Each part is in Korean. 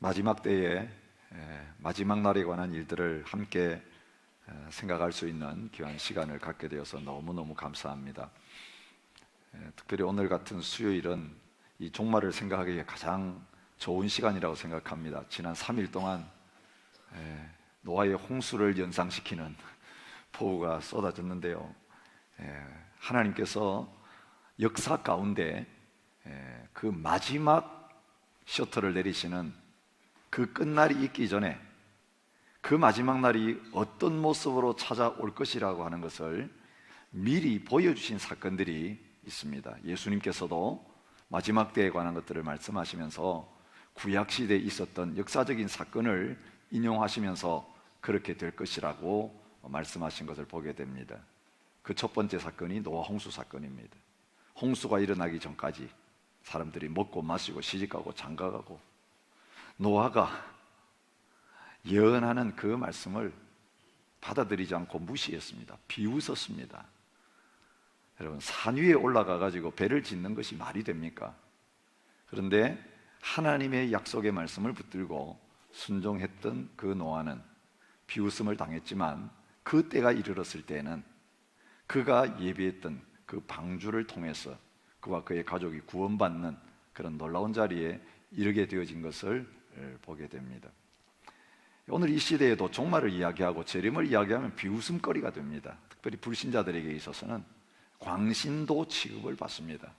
마지막 때에 마지막 날에 관한 일들을 함께 생각할 수 있는 귀한 시간을 갖게 되어서 너무너무 감사합니다. 특별히 오늘 같은 수요일은 이 종말을 생각하기에 가장 좋은 시간이라고 생각합니다. 지난 3일 동안 노아의 홍수를 연상시키는 폭우가 쏟아졌는데요. 하나님께서 역사 가운데 그 마지막 셔터를 내리시는 그 끝날이 있기 전에 그 마지막 날이 어떤 모습으로 찾아올 것이라고 하는 것을 미리 보여주신 사건들이 있습니다. 예수님께서도 마지막 때에 관한 것들을 말씀하시면서 구약시대에 있었던 역사적인 사건을 인용하시면서 그렇게 될 것이라고 말씀하신 것을 보게 됩니다. 그 첫 번째 사건이 노아 홍수 사건입니다. 홍수가 일어나기 전까지 사람들이 먹고 마시고 시집가고 장가가고 노아가 예언하는 그 말씀을 받아들이지 않고 무시했습니다. 비웃었습니다. 여러분, 산 위에 올라가 가지고 배를 짓는 것이 말이 됩니까? 그런데 하나님의 약속의 말씀을 붙들고 순종했던 그 노아는 비웃음을 당했지만 그 때가 이르렀을 때에는 그가 예비했던 그 방주를 통해서 그와 그의 가족이 구원받는 그런 놀라운 자리에 이르게 되어진 것을 보게 됩니다. 오늘 이 시대에도 종말을 이야기하고 재림을 이야기하면 비웃음거리가 됩니다. 특별히 불신자들에게 있어서는 광신도 취급을 받습니다.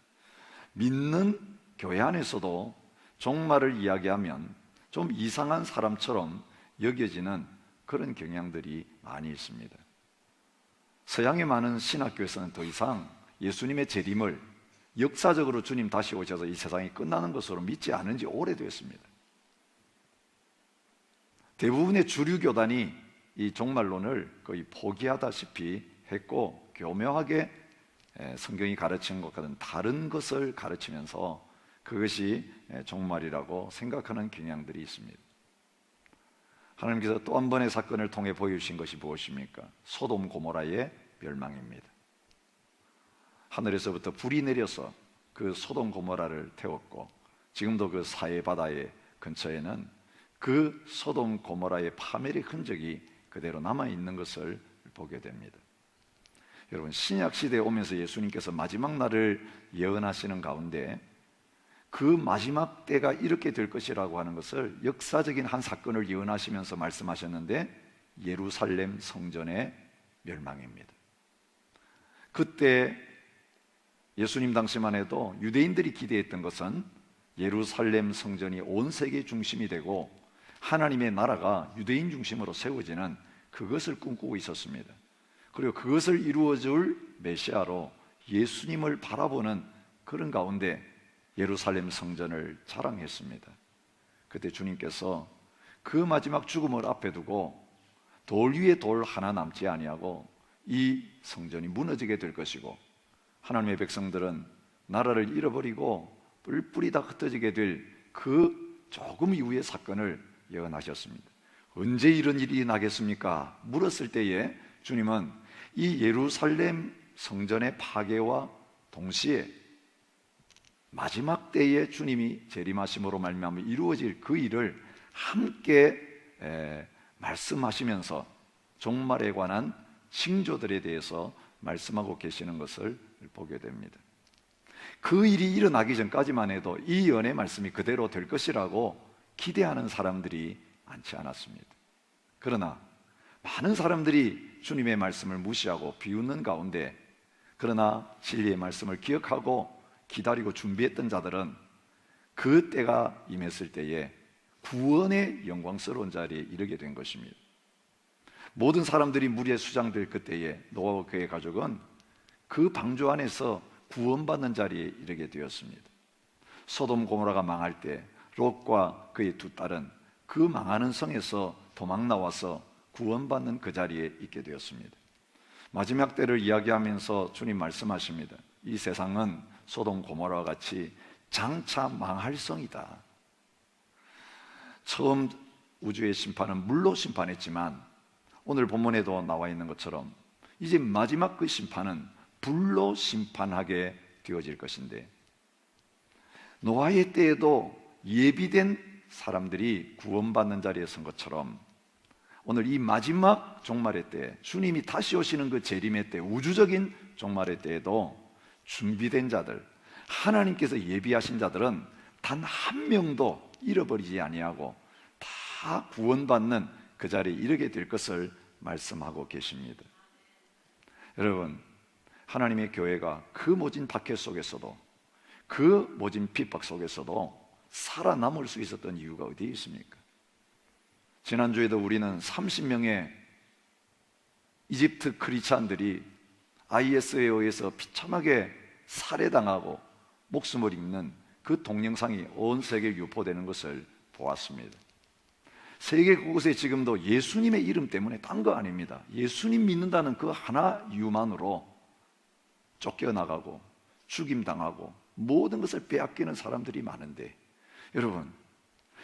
믿는 교회 안에서도 종말을 이야기하면 좀 이상한 사람처럼 여겨지는 그런 경향들이 많이 있습니다. 서양의 많은 신학교에서는 더 이상 예수님의 재림을 역사적으로 주님 다시 오셔서 이 세상이 끝나는 것으로 믿지 않은 지 오래되었습니다. 대부분의 주류 교단이 이 종말론을 거의 포기하다시피 했고 교묘하게 성경이 가르치는 것과는 다른 것을 가르치면서 그것이 종말이라고 생각하는 경향들이 있습니다. 하나님께서 또 한 번의 사건을 통해 보여주신 것이 무엇입니까? 소돔 고모라의 멸망입니다. 하늘에서부터 불이 내려서 그 소돔 고모라를 태웠고 지금도 그 사해 바다의 근처에는 그 소돔 고모라의 파멸의 흔적이 그대로 남아있는 것을 보게 됩니다. 여러분, 신약 시대에 오면서 예수님께서 마지막 날을 예언하시는 가운데 그 마지막 때가 이렇게 될 것이라고 하는 것을 역사적인 한 사건을 예언하시면서 말씀하셨는데 예루살렘 성전의 멸망입니다. 그때 예수님 당시만 해도 유대인들이 기대했던 것은 예루살렘 성전이 온 세계 중심이 되고 하나님의 나라가 유대인 중심으로 세워지는 그것을 꿈꾸고 있었습니다. 그리고 그것을 이루어줄 메시아로 예수님을 바라보는 그런 가운데 예루살렘 성전을 자랑했습니다. 그때 주님께서 그 마지막 죽음을 앞에 두고 돌 위에 돌 하나 남지 아니하고 이 성전이 무너지게 될 것이고 하나님의 백성들은 나라를 잃어버리고 뿔뿔이 다 흩어지게 될 그 조금 이후의 사건을 예언하셨습니다. 언제 이런 일이 나겠습니까? 물었을 때에 주님은 이 예루살렘 성전의 파괴와 동시에 마지막 때에 주님이 재림하심으로 말미암아 이루어질 그 일을 함께 말씀하시면서 종말에 관한 징조들에 대해서 말씀하고 계시는 것을 보게 됩니다. 그 일이 일어나기 전까지만 해도 이 예언의 말씀이 그대로 될 것이라고 기대하는 사람들이 많지 않았습니다. 그러나 많은 사람들이 주님의 말씀을 무시하고 비웃는 가운데 그러나 진리의 말씀을 기억하고 기다리고 준비했던 자들은 그 때가 임했을 때에 구원의 영광스러운 자리에 이르게 된 것입니다. 모든 사람들이 물에 수장될 그때에 노아와 그의 가족은 그 방주 안에서 구원받는 자리에 이르게 되었습니다. 소돔 고모라가 망할 때 롯과 그의 두 딸은 그 망하는 성에서 도망 나와서 구원받는 그 자리에 있게 되었습니다. 마지막 때를 이야기하면서 주님 말씀하십니다. 이 세상은 소돔 고모라와 같이 장차 망할 성이다. 처음 우주의 심판은 물로 심판했지만 오늘 본문에도 나와 있는 것처럼 이제 마지막 그 심판은 불로 심판하게 되어질 것인데 노아의 때에도 예비된 사람들이 구원받는 자리에 선 것처럼 오늘 이 마지막 종말의 때, 주님이 다시 오시는 그 재림의 때, 우주적인 종말의 때에도 준비된 자들, 하나님께서 예비하신 자들은 단 한 명도 잃어버리지 아니하고 다 구원받는 그 자리에 이르게 될 것을 말씀하고 계십니다. 여러분, 하나님의 교회가 그 모진 박해 속에서도, 그 모진 핍박 속에서도 살아남을 수 있었던 이유가 어디에 있습니까? 지난주에도 우리는 30명의 이집트 크리스찬들이 IS에 의해서 비참하게 살해당하고 목숨을 잃는 그 동영상이 온 세계에 유포되는 것을 보았습니다. 세계 곳곳에 지금도 예수님의 이름 때문에 딴 거 아닙니다. 예수님 믿는다는 그 하나 이유만으로 쫓겨나가고 죽임당하고 모든 것을 빼앗기는 사람들이 많은데, 여러분,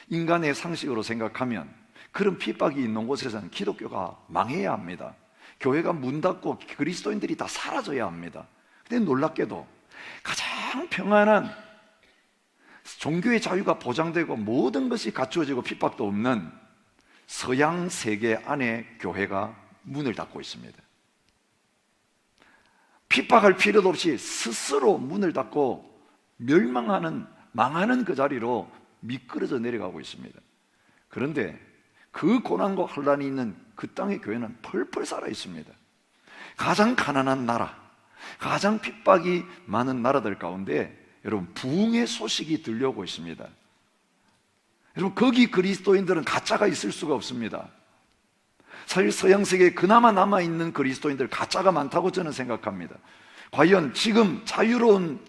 인간의 상식으로 생각하면 그런 핍박이 있는 곳에서는 기독교가 망해야 합니다. 교회가 문 닫고 그리스도인들이 다 사라져야 합니다. 근데 놀랍게도 가장 평안한, 종교의 자유가 보장되고 모든 것이 갖추어지고 핍박도 없는 서양 세계 안에 교회가 문을 닫고 있습니다. 핍박할 필요도 없이 스스로 문을 닫고 망하는 그 자리로 미끄러져 내려가고 있습니다. 그런데 그 고난과 혼란이 있는 그 땅의 교회는 펄펄 살아 있습니다. 가장 가난한 나라, 가장 핍박이 많은 나라들 가운데 여러분, 부흥의 소식이 들려오고 있습니다. 여러분, 거기 그리스도인들은 가짜가 있을 수가 없습니다. 사실 서양 세계에 그나마 남아있는 그리스도인들 가짜가 많다고 저는 생각합니다. 과연 지금 자유로운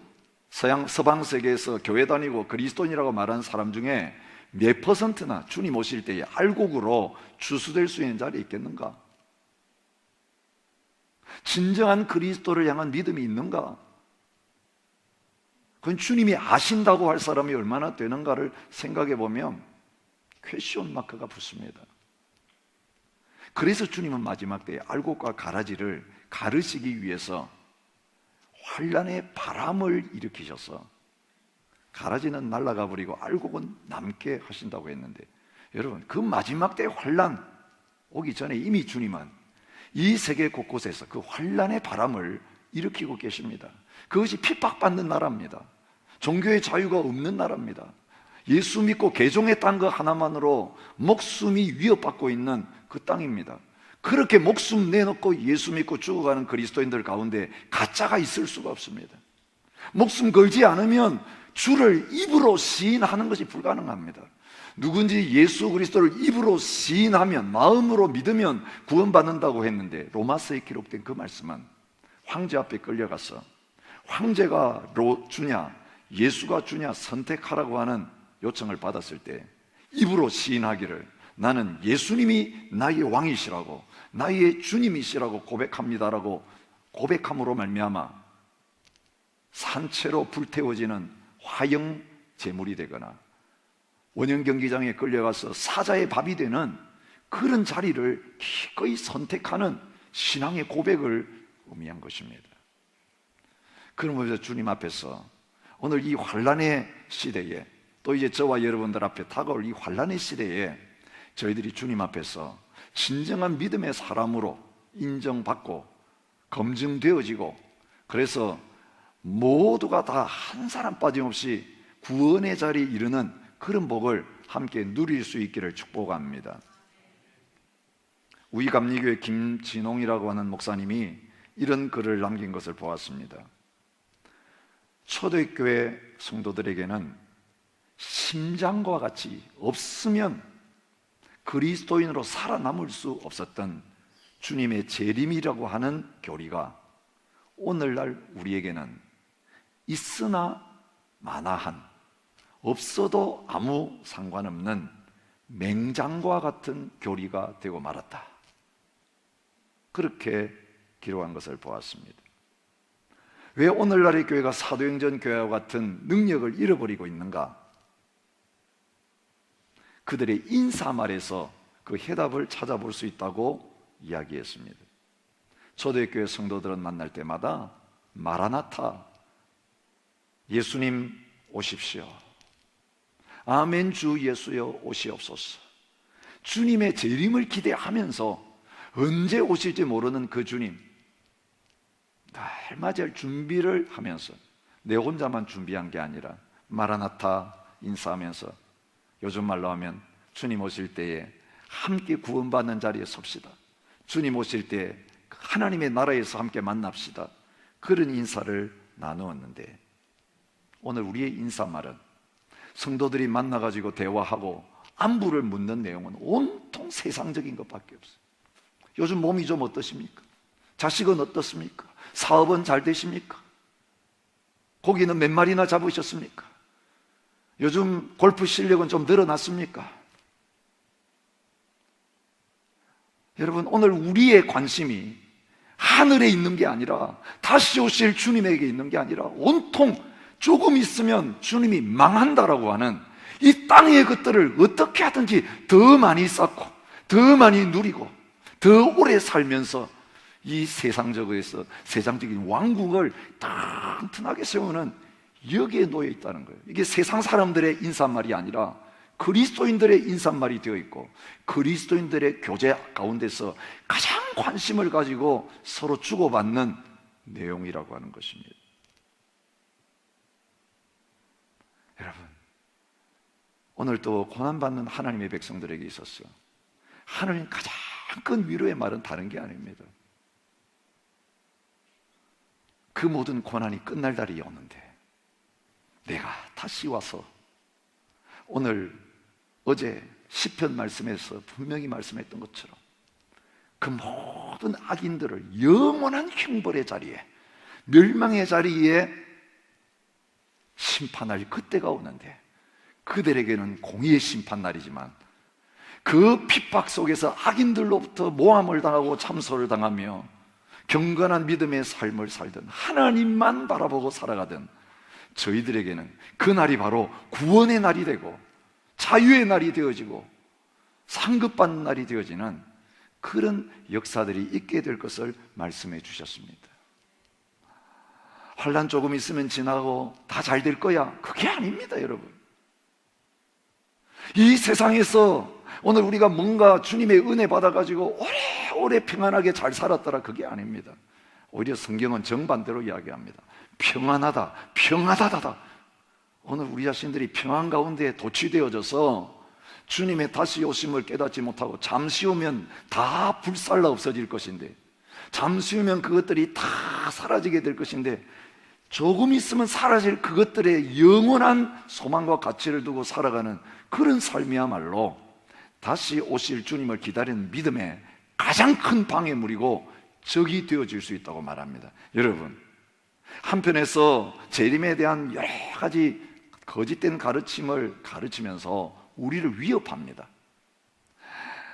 서방 세계에서 교회 다니고 그리스도인이라고 말하는 사람 중에 몇 퍼센트나 주님 오실 때에 알곡으로 추수될 수 있는 자리에 있겠는가? 진정한 그리스도를 향한 믿음이 있는가? 그건 주님이 아신다고 할 사람이 얼마나 되는가를 생각해 보면 퀘스천 마크가 붙습니다. 그래서 주님은 마지막 때에 알곡과 가라지를 가르시기 위해서 환란의 바람을 일으키셔서 가라지는 날아가 버리고 알곡은 남게 하신다고 했는데, 여러분, 그 마지막 때의 환란 오기 전에 이미 주님은 이 세계 곳곳에서 그 환란의 바람을 일으키고 계십니다. 그것이 핍박받는 나라입니다. 종교의 자유가 없는 나라입니다. 예수 믿고 개종의 땅 그 하나만으로 목숨이 위협받고 있는 그 땅입니다. 그렇게 목숨 내놓고 예수 믿고 죽어가는 그리스도인들 가운데 가짜가 있을 수가 없습니다. 목숨 걸지 않으면 주를 입으로 시인하는 것이 불가능합니다. 누군지 예수 그리스도를 입으로 시인하면, 마음으로 믿으면 구원받는다고 했는데, 로마서에 기록된 그 말씀은 황제 앞에 끌려가서 황제가 주냐 예수가 주냐 선택하라고 하는 요청을 받았을 때 입으로 시인하기를 나는 예수님이 나의 왕이시라고, 나의 주님이시라고 고백합니다라고 고백함으로 말미암아 산채로 불태워지는 화형 제물이 되거나 원형 경기장에 끌려가서 사자의 밥이 되는 그런 자리를 기꺼이 선택하는 신앙의 고백을 의미한 것입니다. 그러면서 주님 앞에서 오늘 이 환란의 시대에, 또 이제 저와 여러분들 앞에 다가올 이 환란의 시대에 저희들이 주님 앞에서 진정한 믿음의 사람으로 인정받고 검증되어지고, 그래서 모두가 다 한 사람 빠짐없이 구원의 자리에 이르는 그런 복을 함께 누릴 수 있기를 축복합니다. 우이감리교회 김진홍이라고 하는 목사님이 이런 글을 남긴 것을 보았습니다. 초대교회 성도들에게는 심장과 같이 없으면 그리스도인으로 살아남을 수 없었던 주님의 재림이라고 하는 교리가 오늘날 우리에게는 있으나 마나한, 없어도 아무 상관없는 맹장과 같은 교리가 되고 말았다. 그렇게 기록한 것을 보았습니다. 왜 오늘날의 교회가 사도행전 교회와 같은 능력을 잃어버리고 있는가? 그들의 인사말에서 그 해답을 찾아볼 수 있다고 이야기했습니다. 초대교회 성도들은 만날 때마다 마라나타, 예수님 오십시오, 아멘 주 예수여 오시옵소서. 주님의 재림을 기대하면서 언제 오실지 모르는 그 주님 날 맞이할 준비를 하면서 내 혼자만 준비한 게 아니라 마라나타 인사하면서 요즘 말로 하면 주님 오실 때에 함께 구원받는 자리에 섭시다. 주님 오실 때 하나님의 나라에서 함께 만납시다. 그런 인사를 나누었는데 오늘 우리의 인사말은 성도들이 만나가지고 대화하고 안부를 묻는 내용은 온통 세상적인 것밖에 없어요. 요즘 몸이 좀 어떠십니까? 자식은 어떻습니까? 사업은 잘 되십니까? 고기는 몇 마리나 잡으셨습니까? 요즘 골프 실력은 좀 늘어났습니까? 여러분, 오늘 우리의 관심이 하늘에 있는 게 아니라 다시 오실 주님에게 있는 게 아니라 온통 조금 있으면 주님이 망한다라고 하는 이 땅의 것들을 어떻게 하든지 더 많이 쌓고 더 많이 누리고 더 오래 살면서 이 세상적에서 세상적인 왕국을 튼튼하게 세우는 여기에 놓여 있다는 거예요. 이게 세상 사람들의 인사말이 아니라 그리스도인들의 인사말이 되어 있고 그리스도인들의 교제 가운데서 가장 관심을 가지고 서로 주고받는 내용이라고 하는 것입니다. 여러분, 오늘 또 고난받는 하나님의 백성들에게 있어서 하나님 가장 큰 위로의 말은 다른 게 아닙니다. 그 모든 고난이 끝날 날이 오는데 내가 다시 와서 오늘 어제 시편 말씀에서 분명히 말씀했던 것처럼 그 모든 악인들을 영원한 형벌의 자리에 멸망의 자리에 심판할 그때가 오는데 그들에게는 공의의 심판날이지만 그 핍박 속에서 악인들로부터 모함을 당하고 참소를 당하며 경건한 믿음의 삶을 살던 하나님만 바라보고 살아가던 저희들에게는 그날이 바로 구원의 날이 되고 자유의 날이 되어지고 상급받는 날이 되어지는 그런 역사들이 있게 될 것을 말씀해 주셨습니다. 환난 조금 있으면 지나고 다 잘 될 거야, 그게 아닙니다. 여러분, 이 세상에서 오늘 우리가 뭔가 주님의 은혜 받아가지고 오래오래 평안하게 잘 살았더라, 그게 아닙니다. 오히려 성경은 정반대로 이야기합니다. 평안하다, 평안하다. 오늘 우리 자신들이 평안 가운데 도취되어져서 주님의 다시 오심을 깨닫지 못하고 잠시 후면 다 불살라 없어질 것인데, 잠시 후면 그것들이 다 사라지게 될 것인데, 조금 있으면 사라질 그것들의 영원한 소망과 가치를 두고 살아가는 그런 삶이야말로 다시 오실 주님을 기다리는 믿음의 가장 큰 방해물이고 적이 되어질 수 있다고 말합니다. 여러분, 한편에서 재림에 대한 여러 가지 거짓된 가르침을 가르치면서 우리를 위협합니다.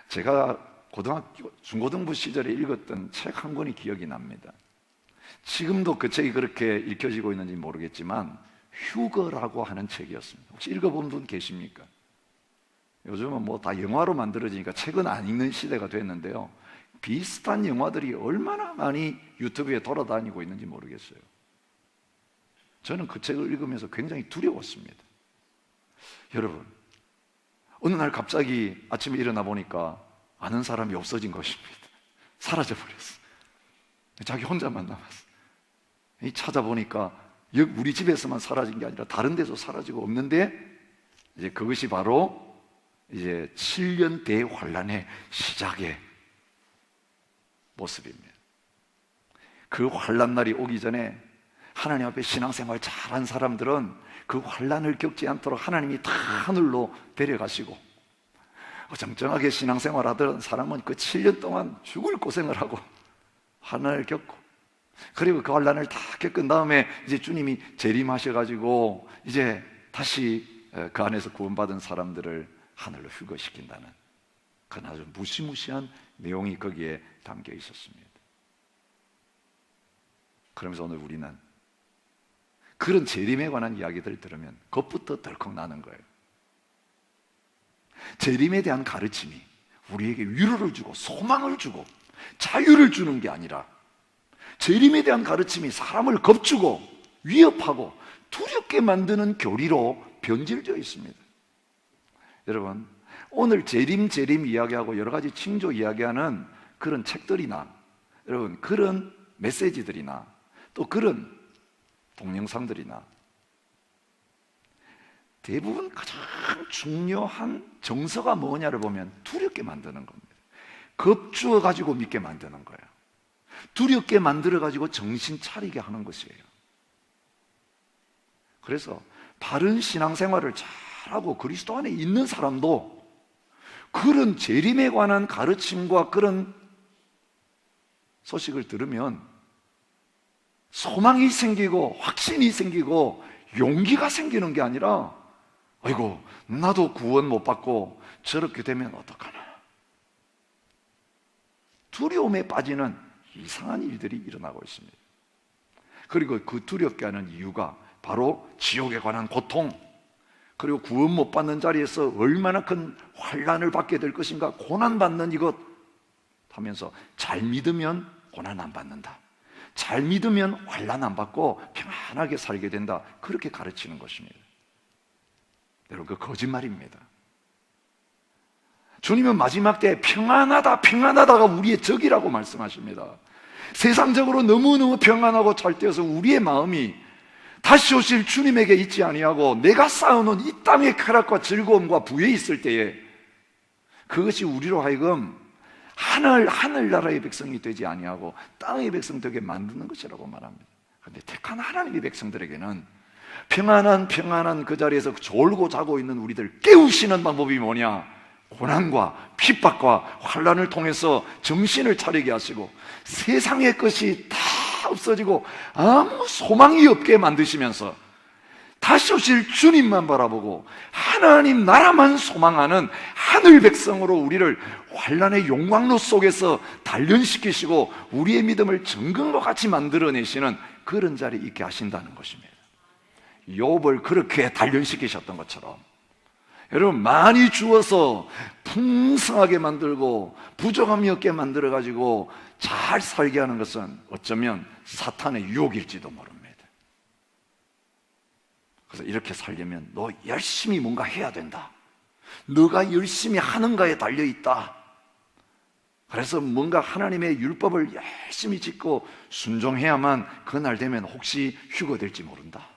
제가 고등학교, 중고등부 시절에 읽었던 책 한 권이 기억이 납니다. 지금도 그 책이 그렇게 읽혀지고 있는지 모르겠지만 휴거라고 하는 책이었습니다. 혹시 읽어본 분 계십니까? 요즘은 뭐 다 영화로 만들어지니까 책은 안 읽는 시대가 됐는데요, 비슷한 영화들이 얼마나 많이 유튜브에 돌아다니고 있는지 모르겠어요. 저는 그 책을 읽으면서 굉장히 두려웠습니다. 여러분, 어느 날 갑자기 아침에 일어나 보니까 아는 사람이 없어진 것입니다. 사라져버렸어. 자기 혼자만 남았어. 찾아보니까 우리 집에서만 사라진 게 아니라 다른 데서 사라지고 없는데, 이제 그것이 바로 이제 7년 대환란의 시작의 모습입니다. 그 환란 날이 오기 전에 하나님 앞에 신앙생활 잘한 사람들은 그 환란을 겪지 않도록 하나님이 다 하늘로 데려가시고, 어정쩡하게 신앙생활 하던 사람은 그 7년 동안 죽을 고생을 하고 환난을 겪고, 그리고 그 환난을 다 겪은 다음에 이제 주님이 재림하셔가지고 이제 다시 그 안에서 구원받은 사람들을 하늘로 휴거시킨다는 그런 아주 무시무시한 내용이 거기에 담겨 있었습니다. 그러면서 오늘 우리는 그런 재림에 관한 이야기들을 들으면 겁부터 덜컥 나는 거예요. 재림에 대한 가르침이 우리에게 위로를 주고 소망을 주고 자유를 주는 게 아니라, 재림에 대한 가르침이 사람을 겁주고 위협하고 두렵게 만드는 교리로 변질되어 있습니다. 여러분, 오늘 재림 이야기하고 여러 가지 징조 이야기하는 그런 책들이나 여러분 그런 메시지들이나 또 그런 동영상들이나 대부분 가장 중요한 정서가 뭐냐를 보면 두렵게 만드는 겁니다. 겁주어 가지고 믿게 만드는 거예요. 두렵게 만들어 가지고 정신 차리게 하는 것이에요. 그래서 바른 신앙생활을 잘하고 그리스도 안에 있는 사람도 그런 재림에 관한 가르침과 그런 소식을 들으면 소망이 생기고 확신이 생기고 용기가 생기는 게 아니라 아이고 나도 구원 못 받고 저렇게 되면 어떡하나, 두려움에 빠지는 이상한 일들이 일어나고 있습니다. 그리고 그 두렵게 하는 이유가 바로 지옥에 관한 고통, 그리고 구원 못 받는 자리에서 얼마나 큰 환난을 받게 될 것인가, 고난받는 이것 하면서 잘 믿으면 고난 안 받는다, 잘 믿으면 환난 안 받고 평안하게 살게 된다, 그렇게 가르치는 것입니다. 여러분, 그 거짓말입니다. 주님은 마지막 때 평안하다가 우리의 적이라고 말씀하십니다. 세상적으로 너무너무 평안하고 잘 되어서 우리의 마음이 다시 오실 주님에게 있지 아니하고 내가 쌓아놓은 이 땅의 쾌락과 즐거움과 부에 있을 때에 그것이 우리로 하여금 하늘나라의 백성이 되지 아니하고 땅의 백성 되게 만드는 것이라고 말합니다. 그런데 택한 하나님의 백성들에게는 평안한 그 자리에서 졸고 자고 있는 우리들 깨우시는 방법이 뭐냐? 고난과 핍박과 환난을 통해서 정신을 차리게 하시고 세상의 것이 다 없어지고 아무 소망이 없게 만드시면서 다시 오실 주님만 바라보고 하나님 나라만 소망하는 하늘 백성으로 우리를 환난의 용광로 속에서 단련시키시고 우리의 믿음을 정금과 같이 만들어내시는 그런 자리에 있게 하신다는 것입니다. 욥을 그렇게 단련시키셨던 것처럼 여러분, 많이 주어서 풍성하게 만들고 부족함이 없게 만들어가지고 잘 살게 하는 것은 어쩌면 사탄의 유혹일지도 모릅니다. 그래서 이렇게 살려면 너 열심히 뭔가 해야 된다, 너가 열심히 하는가에 달려있다, 그래서 뭔가 하나님의 율법을 열심히 짓고 순종해야만 그날 되면 혹시 휴거 될지 모른다.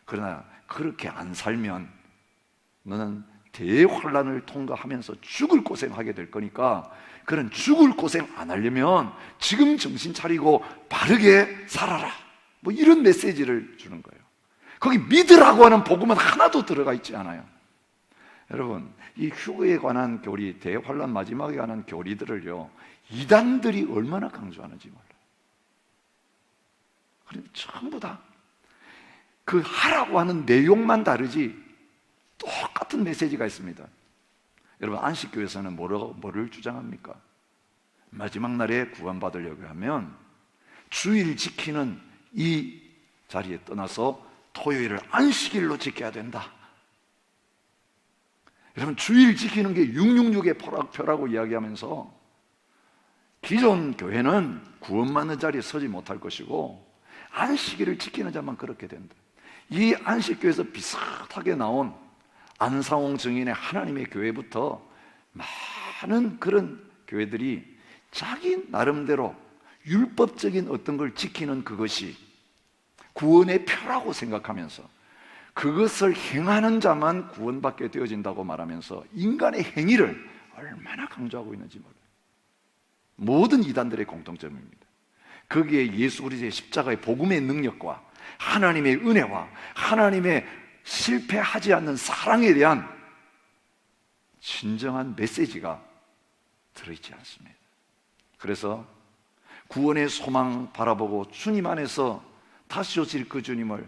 그러나 그렇게 안 살면 너는 대환란을 통과하면서 죽을 고생하게 될 거니까 그런 죽을 고생 안 하려면 지금 정신 차리고 바르게 살아라, 뭐 이런 메시지를 주는 거예요. 거기 믿으라고 하는 복음은 하나도 들어가 있지 않아요. 여러분, 이 휴거에 관한 교리, 대환란 마지막에 관한 교리들을요 이단들이 얼마나 강조하는지 몰라요. 그런데 전부 다 그 하라고 하는 내용만 다르지 똑같은 메시지가 있습니다. 여러분, 안식교에서는 뭐를 주장합니까? 마지막 날에 구원받으려고 하면 주일 지키는 이 자리에 떠나서 토요일을 안식일로 지켜야 된다. 여러분, 주일 지키는 게 666의 표라고 이야기하면서 기존 교회는 구원받는 자리에 서지 못할 것이고 안식일을 지키는 자만 그렇게 된다. 이 안식교에서 비슷하게 나온 안상홍 증인의 하나님의 교회부터 많은 그런 교회들이 자기 나름대로 율법적인 어떤 걸 지키는 그것이 구원의 표라고 생각하면서 그것을 행하는 자만 구원받게 되어진다고 말하면서 인간의 행위를 얼마나 강조하고 있는지 몰라요. 모든 이단들의 공통점입니다. 거기에 예수 그리스도의 십자가의 복음의 능력과 하나님의 은혜와 하나님의 실패하지 않는 사랑에 대한 진정한 메시지가 들어있지 않습니다. 그래서 구원의 소망 바라보고 주님 안에서 다시 오실 그 주님을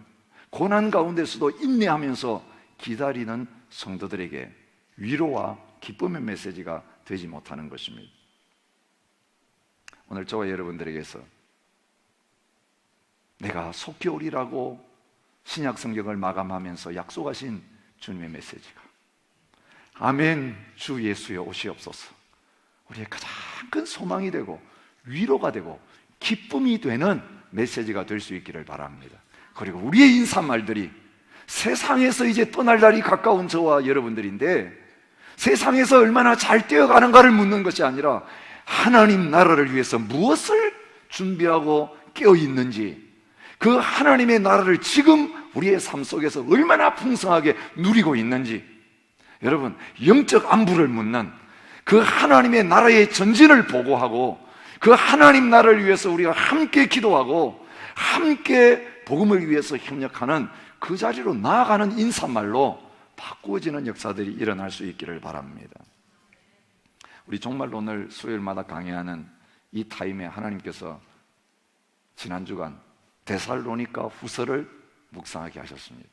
고난 가운데서도 인내하면서 기다리는 성도들에게 위로와 기쁨의 메시지가 되지 못하는 것입니다. 오늘 저와 여러분들에게서 내가 속히 오리라고 신약 성경을 마감하면서 약속하신 주님의 메시지가 아멘 주 예수여 오시옵소서, 우리의 가장 큰 소망이 되고 위로가 되고 기쁨이 되는 메시지가 될 수 있기를 바랍니다. 그리고 우리의 인사말들이 세상에서 이제 떠날 날이 가까운 저와 여러분들인데 세상에서 얼마나 잘 뛰어가는가를 묻는 것이 아니라 하나님 나라를 위해서 무엇을 준비하고 깨어 있는지, 그 하나님의 나라를 지금 우리의 삶 속에서 얼마나 풍성하게 누리고 있는지, 여러분, 영적 안부를 묻는 그 하나님의 나라의 전진을 보고하고 그 하나님 나라를 위해서 우리가 함께 기도하고 함께 복음을 위해서 협력하는 그 자리로 나아가는 인사말로 바꾸어지는 역사들이 일어날 수 있기를 바랍니다. 우리 정말 오늘 수요일마다 강의하는 이 타임에 하나님께서 지난 주간 데살로니가 후서를 묵상하게 하셨습니다.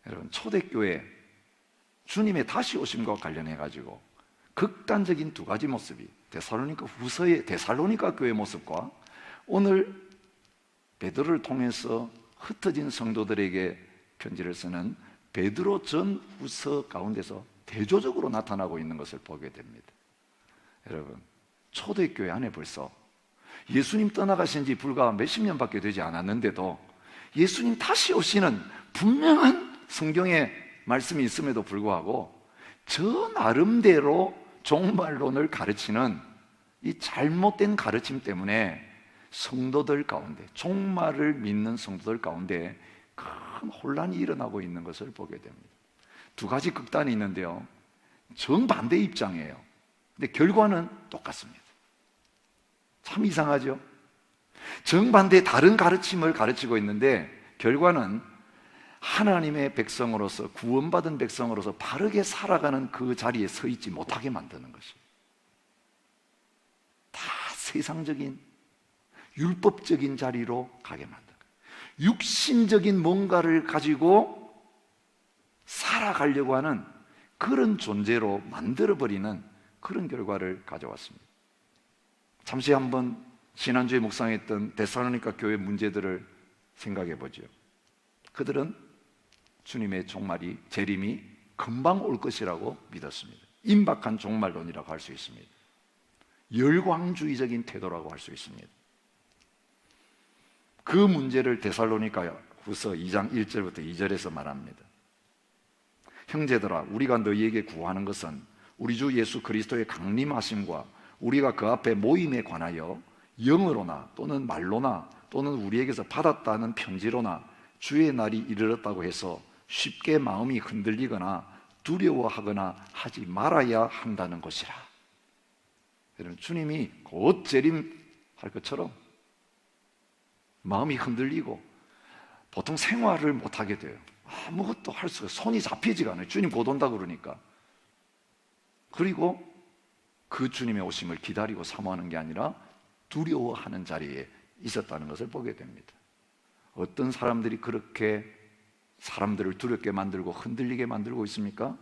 여러분, 초대교회 주님의 다시 오심과 관련해 가지고 극단적인 두 가지 모습이 데살로니가 후서의 데살로니가 교회 모습과 오늘 베드로를 통해서 흩어진 성도들에게 편지를 쓰는 베드로 전 후서 가운데서 대조적으로 나타나고 있는 것을 보게 됩니다. 여러분, 초대교회 안에 벌써 예수님 떠나가신 지 불과 몇십 년밖에 되지 않았는데도 예수님 다시 오시는 분명한 성경의 말씀이 있음에도 불구하고 저 나름대로 종말론을 가르치는 이 잘못된 가르침 때문에 성도들 가운데, 종말을 믿는 성도들 가운데 큰 혼란이 일어나고 있는 것을 보게 됩니다. 두 가지 극단이 있는데요, 정반대 입장이에요. 근데 결과는 똑같습니다. 참 이상하죠? 정반대 다른 가르침을 가르치고 있는데 결과는 하나님의 백성으로서, 구원받은 백성으로서 바르게 살아가는 그 자리에 서 있지 못하게 만드는 것입니다. 다 세상적인, 율법적인 자리로 가게 만드는 거예요. 육신적인 뭔가를 가지고 살아가려고 하는 그런 존재로 만들어버리는 그런 결과를 가져왔습니다. 잠시 한번 지난주에 묵상했던 데살로니가 교회 문제들을 생각해 보죠. 그들은 주님의 종말이, 재림이 금방 올 것이라고 믿었습니다. 임박한 종말론이라고 할 수 있습니다. 열광주의적인 태도라고 할 수 있습니다. 그 문제를 데살로니가 후서 2장 1절부터 2절에서 말합니다. 형제들아, 우리가 너희에게 구하는 것은 우리 주 예수 그리스도의 강림하심과 우리가 그 앞에 모임에 관하여 영으로나 또는 말로나 또는 우리에게서 받았다는 편지로나 주의 날이 이르렀다고 해서 쉽게 마음이 흔들리거나 두려워하거나 하지 말아야 한다는 것이라. 여러분, 주님이 곧 재림할 것처럼 마음이 흔들리고 보통 생활을 못하게 돼요. 아무것도 할 수가, 손이 잡히지가 않아요. 주님 곧 온다 그러니까. 그리고 그 주님의 오심을 기다리고 사모하는 게 아니라 두려워하는 자리에 있었다는 것을 보게 됩니다. 어떤 사람들이 그렇게 사람들을 두렵게 만들고 흔들리게 만들고 있습니까?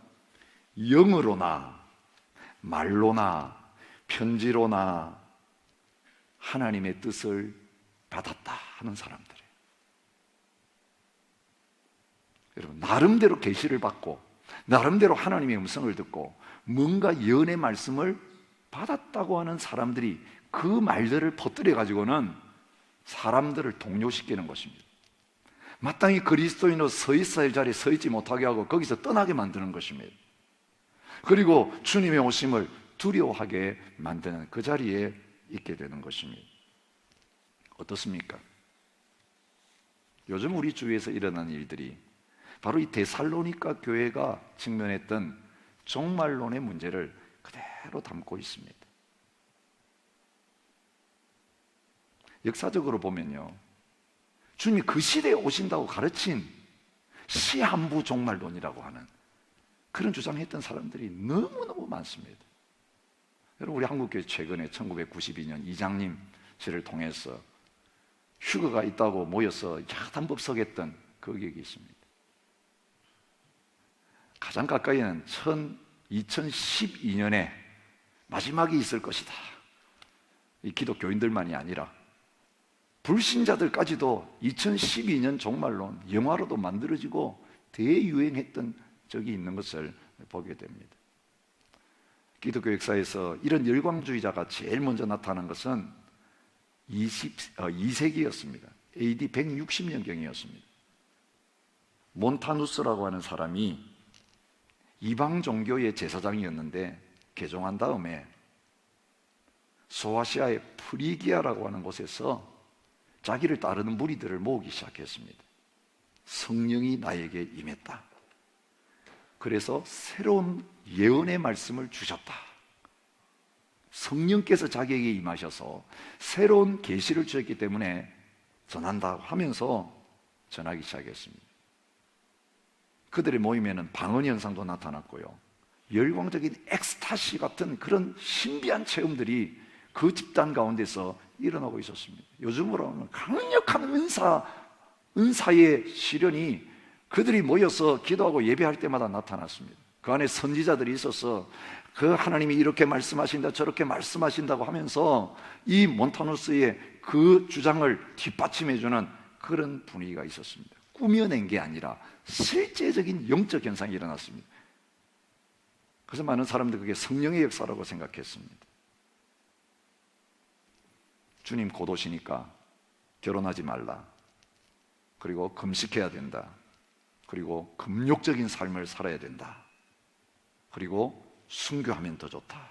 영으로나 말로나 편지로나 하나님의 뜻을 받았다 하는 사람들이에요. 여러분, 나름대로 계시를 받고 나름대로 하나님의 음성을 듣고 뭔가 예언의 말씀을 받았다고 하는 사람들이 그 말들을 퍼뜨려 가지고는 사람들을 동요시키는 것입니다. 마땅히 그리스도인으로 서 있어야 할 자리에 서 있지 못하게 하고 거기서 떠나게 만드는 것입니다. 그리고 주님의 오심을 두려워하게 만드는 그 자리에 있게 되는 것입니다. 어떻습니까? 요즘 우리 주위에서 일어나는 일들이 바로 이 데살로니가 교회가 직면했던 종말론의 문제를 그대로 담고 있습니다. 역사적으로 보면요, 주님이 그 시대에 오신다고 가르친 시한부 종말론이라고 하는 그런 주장했던 사람들이 너무너무 많습니다. 여러분, 우리 한국교회 최근에 1992년 이장님 씨를 통해서 휴거가 있다고 모여서 야단법석했던 그 기억이 있습니다. 가장 가까이는 2012년에 마지막이 있을 것이다. 이 기독교인들만이 아니라 불신자들까지도 2012년 종말론 영화로도 만들어지고 대유행했던 적이 있는 것을 보게 됩니다. 기독교 역사에서 이런 열광주의자가 제일 먼저 나타난 것은 2세기였습니다. AD 160년경이었습니다. 몬타누스라고 하는 사람이 이방 종교의 제사장이었는데 개종한 다음에 소아시아의 프리기아라고 하는 곳에서 자기를 따르는 무리들을 모으기 시작했습니다. 성령이 나에게 임했다. 그래서 새로운 예언의 말씀을 주셨다. 성령께서 자기에게 임하셔서 새로운 계시를 주셨기 때문에 전한다고 하면서 전하기 시작했습니다. 그들의 모임에는 방언 현상도 나타났고요, 열광적인 엑스타시 같은 그런 신비한 체험들이 그 집단 가운데서 일어나고 있었습니다. 요즘으로 하면 강력한 은사의 시련이 그들이 모여서 기도하고 예배할 때마다 나타났습니다. 그 안에 선지자들이 있어서 그 하나님이 이렇게 말씀하신다 저렇게 말씀하신다고 하면서 이 몬타누스의 그 주장을 뒷받침해주는 그런 분위기가 있었습니다. 꾸며낸 게 아니라 실제적인 영적 현상이 일어났습니다. 그래서 많은 사람들이 그게 성령의 역사라고 생각했습니다. 주님 곧 오시니까 결혼하지 말라, 그리고 금식해야 된다, 그리고 금욕적인 삶을 살아야 된다, 그리고 순교하면 더 좋다.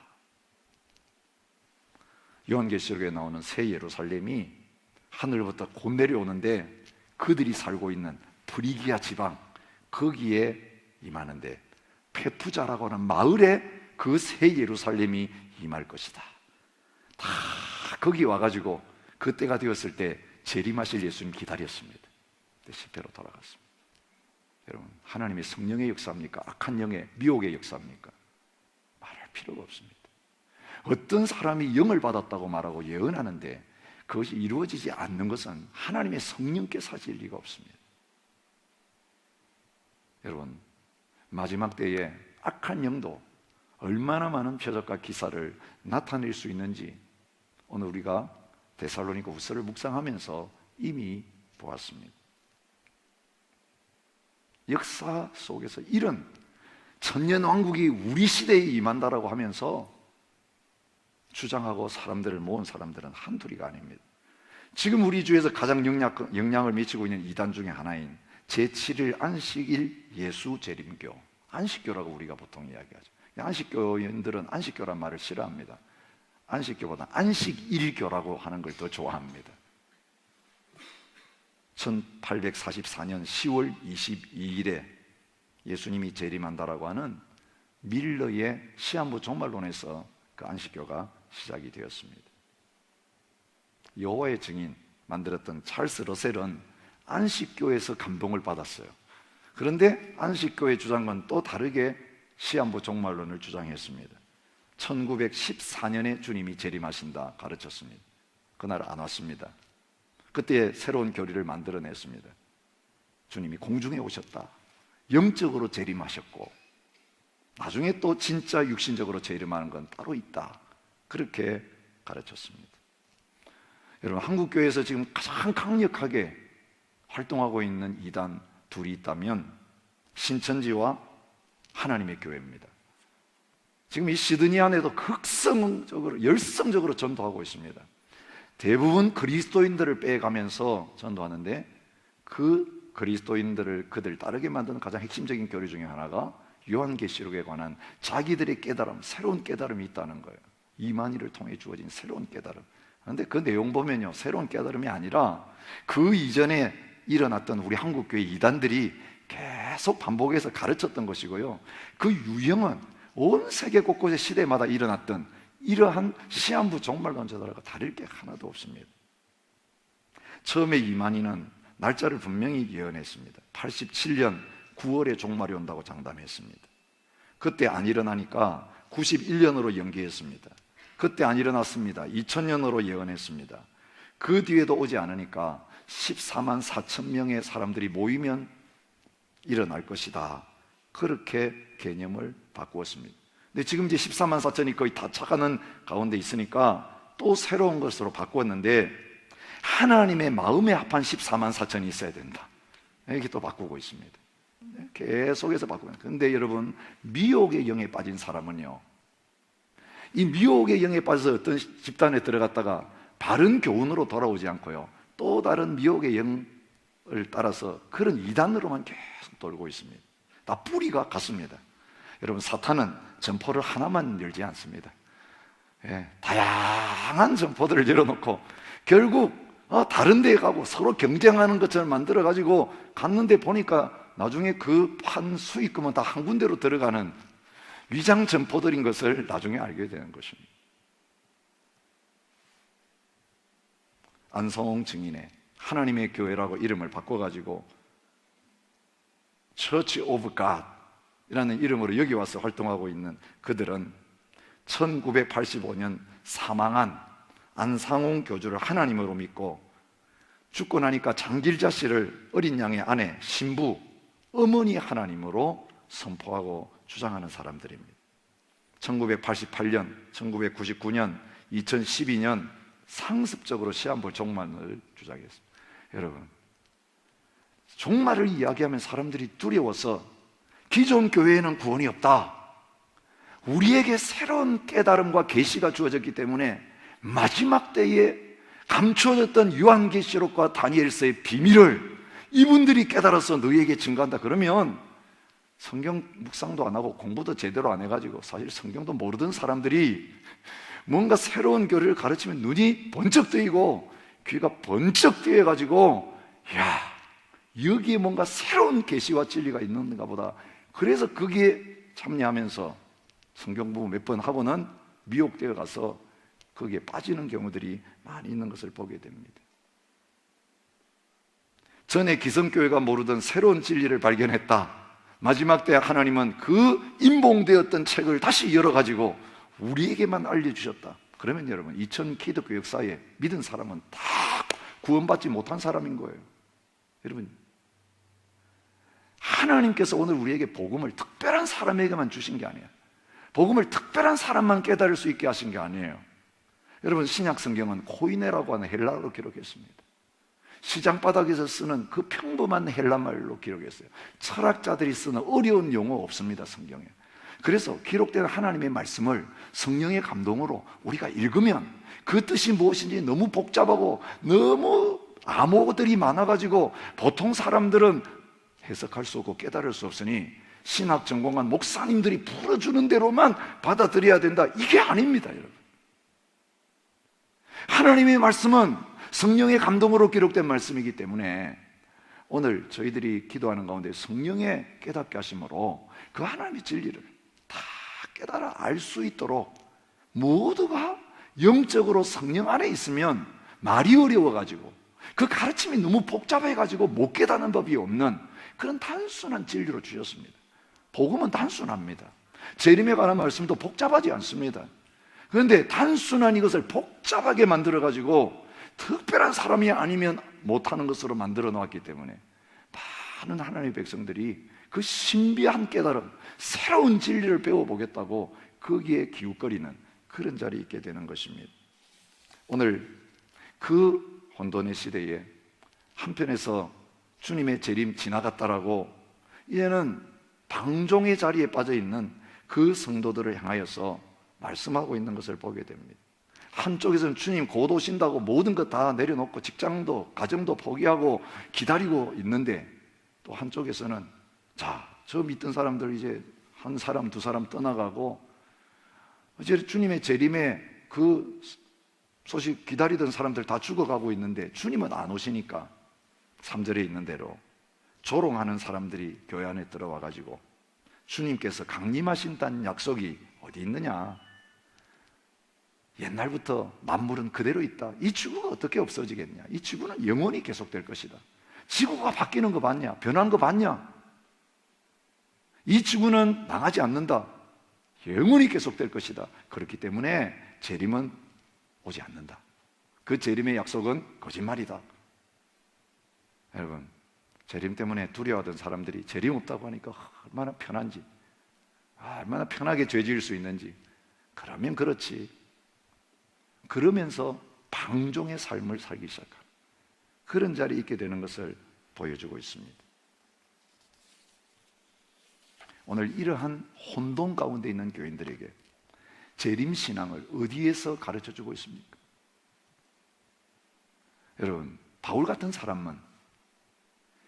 요한계시록에 나오는 새 예루살렘이 하늘부터 곧 내려오는데 그들이 살고 있는 프리기아 지방 거기에 임하는데 페푸자라고 하는 마을에 그 새 예루살렘이 임할 것이다. 다 거기 와가지고 그때가 되었을 때 재림하실 예수님 기다렸습니다. 실패로 돌아갔습니다. 여러분, 하나님의 성령의 역사입니까? 악한 영의 미혹의 역사입니까? 말할 필요가 없습니다. 어떤 사람이 영을 받았다고 말하고 예언하는데 그것이 이루어지지 않는 것은 하나님의 성령께서 하실 리가 없습니다. 여러분, 마지막 때에 악한 영도 얼마나 많은 표적과 기사를 나타낼 수 있는지 오늘 우리가 데살로니가 후서를 묵상하면서 이미 보았습니다. 역사 속에서 이런 천년왕국이 우리 시대에 임한다라고 하면서 주장하고 사람들을 모은 사람들은 한둘이가 아닙니다. 지금 우리 주에서 가장 영향을 미치고 있는 이단 중에 하나인 제7일 안식일 예수 재림교, 안식교라고 우리가 보통 이야기하죠. 안식교인들은 안식교란 말을 싫어합니다. 안식교보다 안식일교라고 하는 걸 더 좋아합니다. 1844년 10월 22일에 예수님이 재림한다라고 하는 밀러의 시한부 종말론에서 그 안식교가 시작이 되었습니다. 여호와의 증인 만들었던 찰스 러셀은 안식교에서 감동을 받았어요. 그런데 안식교의 주장과는 또 다르게 시한부 종말론을 주장했습니다. 1914년에 주님이 재림하신다 가르쳤습니다. 그날 안 왔습니다. 그때 새로운 교리를 만들어냈습니다. 주님이 공중에 오셨다, 영적으로 재림하셨고 나중에 또 진짜 육신적으로 재림하는 건 따로 있다, 그렇게 가르쳤습니다. 여러분, 한국교회에서 지금 가장 강력하게 활동하고 있는 이단 둘이 있다면 신천지와 하나님의 교회입니다. 지금 이 시드니 안에도 극성적으로 열성적으로 전도하고 있습니다. 대부분 그리스도인들을 빼가면서 전도하는데 그 그리스도인들을 그들 따르게 만드는 가장 핵심적인 교리 중에 하나가 요한계시록에 관한 자기들의 깨달음, 새로운 깨달음이 있다는 거예요. 이만희를 통해 주어진 새로운 깨달음. 그런데 그 내용 보면요, 새로운 깨달음이 아니라 그 이전에 일어났던 우리 한국교회 이단들이 계속 반복해서 가르쳤던 것이고요, 그 유형은 온 세계 곳곳의 시대마다 일어났던 이러한 시한부 종말론자들하고 다를 게 하나도 없습니다. 처음에 이만희는 날짜를 분명히 예언했습니다. 87년 9월에 종말이 온다고 장담했습니다. 그때 안 일어나니까 91년으로 연기했습니다. 그때 안 일어났습니다. 2000년으로 예언했습니다. 그 뒤에도 오지 않으니까 14만 4천 명의 사람들이 모이면 일어날 것이다, 그렇게 개념을 바꾸었습니다. 근데 지금 이제 14만 4천이 거의 다 차가는 가운데 있으니까 또 새로운 것으로 바꾸었는데 하나님의 마음에 합한 14만 4천이 있어야 된다, 이렇게 또 바꾸고 있습니다. 계속해서 바꾸고 있습니다. 그런데 여러분, 미혹의 영에 빠진 사람은요, 이 미혹의 영에 빠져서 어떤 집단에 들어갔다가 바른 교훈으로 돌아오지 않고요, 또 다른 미혹의 영을 따라서 그런 이단으로만 계속 돌고 있습니다. 다 뿌리가 같습니다. 여러분, 사탄은 점포를 하나만 열지 않습니다. 다양한 점포들을 열어놓고 결국 다른 데에 가고 서로 경쟁하는 것처럼 만들어가지고 갔는데 보니까 나중에 그 판 수익금은 다 한 군데로 들어가는 위장 점포들인 것을 나중에 알게 되는 것입니다. 안성홍 증인의 하나님의 교회라고 이름을 바꿔가지고 Church of God 이라는 이름으로 여기 와서 활동하고 있는 그들은 1985년 사망한 안상홍 교주를 하나님으로 믿고 죽고 나니까 장길자 씨를 어린 양의 아내, 신부, 어머니 하나님으로 선포하고 주장하는 사람들입니다. 1988년, 1999년, 2012년 상습적으로 시한부 종말을 주장했습니다. 여러분, 종말을 이야기하면 사람들이 두려워서 기존 교회에는 구원이 없다, 우리에게 새로운 깨달음과 계시가 주어졌기 때문에 마지막 때에 감추어졌던 요한계시록과 다니엘서의 비밀을 이분들이 깨달아서 너희에게 증거한다 그러면 성경 묵상도 안 하고 공부도 제대로 안 해가지고 사실 성경도 모르던 사람들이 뭔가 새로운 교리를 가르치면 눈이 번쩍 뜨이고 귀가 번쩍 뜨여가지고 야, 여기에 뭔가 새로운 계시와 진리가 있는가 보다, 그래서 거기에 참여하면서 성경 공부 몇 번 하고는 미혹되어 가서 거기에 빠지는 경우들이 많이 있는 것을 보게 됩니다. 전에 기성교회가 모르던 새로운 진리를 발견했다. 마지막 때 하나님은 그 임봉되었던 책을 다시 열어가지고 우리에게만 알려주셨다. 그러면 여러분, 2000 기독교 역사에 믿은 사람은 다 구원받지 못한 사람인 거예요. 여러분, 하나님께서 오늘 우리에게 복음을 특별한 사람에게만 주신 게 아니에요. 복음을 특별한 사람만 깨달을 수 있게 하신 게 아니에요. 여러분, 신약 성경은 코이네라고 하는 헬라어로 기록했습니다. 시장 바닥에서 쓰는 그 평범한 헬라말로 기록했어요. 철학자들이 쓰는 어려운 용어 없습니다, 성경에. 그래서 기록된 하나님의 말씀을 성령의 감동으로 우리가 읽으면 그 뜻이 무엇인지 너무 복잡하고 너무 암호들이 많아가지고 보통 사람들은 해석할 수 없고 깨달을 수 없으니 신학 전공한 목사님들이 풀어주는 대로만 받아들여야 된다, 이게 아닙니다, 여러분. 하나님의 말씀은 성령의 감동으로 기록된 말씀이기 때문에 오늘 저희들이 기도하는 가운데 성령의 깨닫게 하심으로 그 하나님의 진리를 다 깨달아 알 수 있도록 모두가 영적으로 성령 안에 있으면 말이 어려워가지고 그 가르침이 너무 복잡해가지고 못 깨닫는 법이 없는 그런 단순한 진리로 주셨습니다. 복음은 단순합니다. 재림에 관한 말씀도 복잡하지 않습니다. 그런데 단순한 이것을 복잡하게 만들어가지고 특별한 사람이 아니면 못하는 것으로 만들어 놓았기 때문에 많은 하나님의 백성들이 그 신비한 깨달음, 새로운 진리를 배워보겠다고 거기에 기웃거리는 그런 자리에 있게 되는 것입니다. 오늘 그 혼돈의 시대에 한편에서 주님의 재림 지나갔다라고 이제는 방종의 자리에 빠져있는 그 성도들을 향하여서 말씀하고 있는 것을 보게 됩니다. 한쪽에서는 주님 곧 오신다고 모든 것 다 내려놓고 직장도 가정도 포기하고 기다리고 있는데, 또 한쪽에서는 자, 저 믿던 사람들 이제 한 사람 두 사람 떠나가고 이제 주님의 재림에 그 소식 기다리던 사람들 다 죽어가고 있는데 주님은 안 오시니까 3절에 있는 대로 조롱하는 사람들이 교회 안에 들어와 가지고 주님께서 강림하신다는 약속이 어디 있느냐, 옛날부터 만물은 그대로 있다, 이 지구가 어떻게 없어지겠냐, 이 지구는 영원히 계속될 것이다, 지구가 바뀌는 거 봤냐, 변한 거 봤냐, 이 지구는 망하지 않는다, 영원히 계속될 것이다, 그렇기 때문에 재림은 오지 않는다, 그 재림의 약속은 거짓말이다. 여러분, 재림 때문에 두려워하던 사람들이 재림 없다고 하니까 얼마나 편한지, 얼마나 편하게 죄 지을 수 있는지. 그러면 그렇지, 그러면서 방종의 삶을 살기 시작한 그런 자리에 있게 되는 것을 보여주고 있습니다. 오늘 이러한 혼돈 가운데 있는 교인들에게 재림신앙을 어디에서 가르쳐주고 있습니까? 여러분, 바울 같은 사람은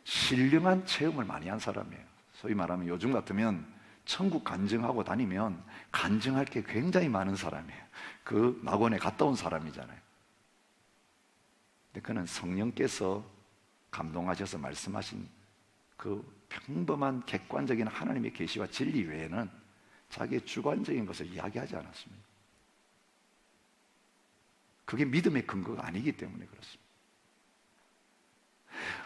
신령한 체험을 많이 한 사람이에요. 소위 말하면 요즘 같으면 천국 간증하고 다니면 간증할 게 굉장히 많은 사람이에요. 그 낙원에 갔다 온 사람이잖아요. 근데 그는 성령께서 감동하셔서 말씀하신 그 평범한 객관적인 하나님의 계시와 진리 외에는 자기의 주관적인 것을 이야기하지 않았습니다. 그게 믿음의 근거가 아니기 때문에 그렇습니다.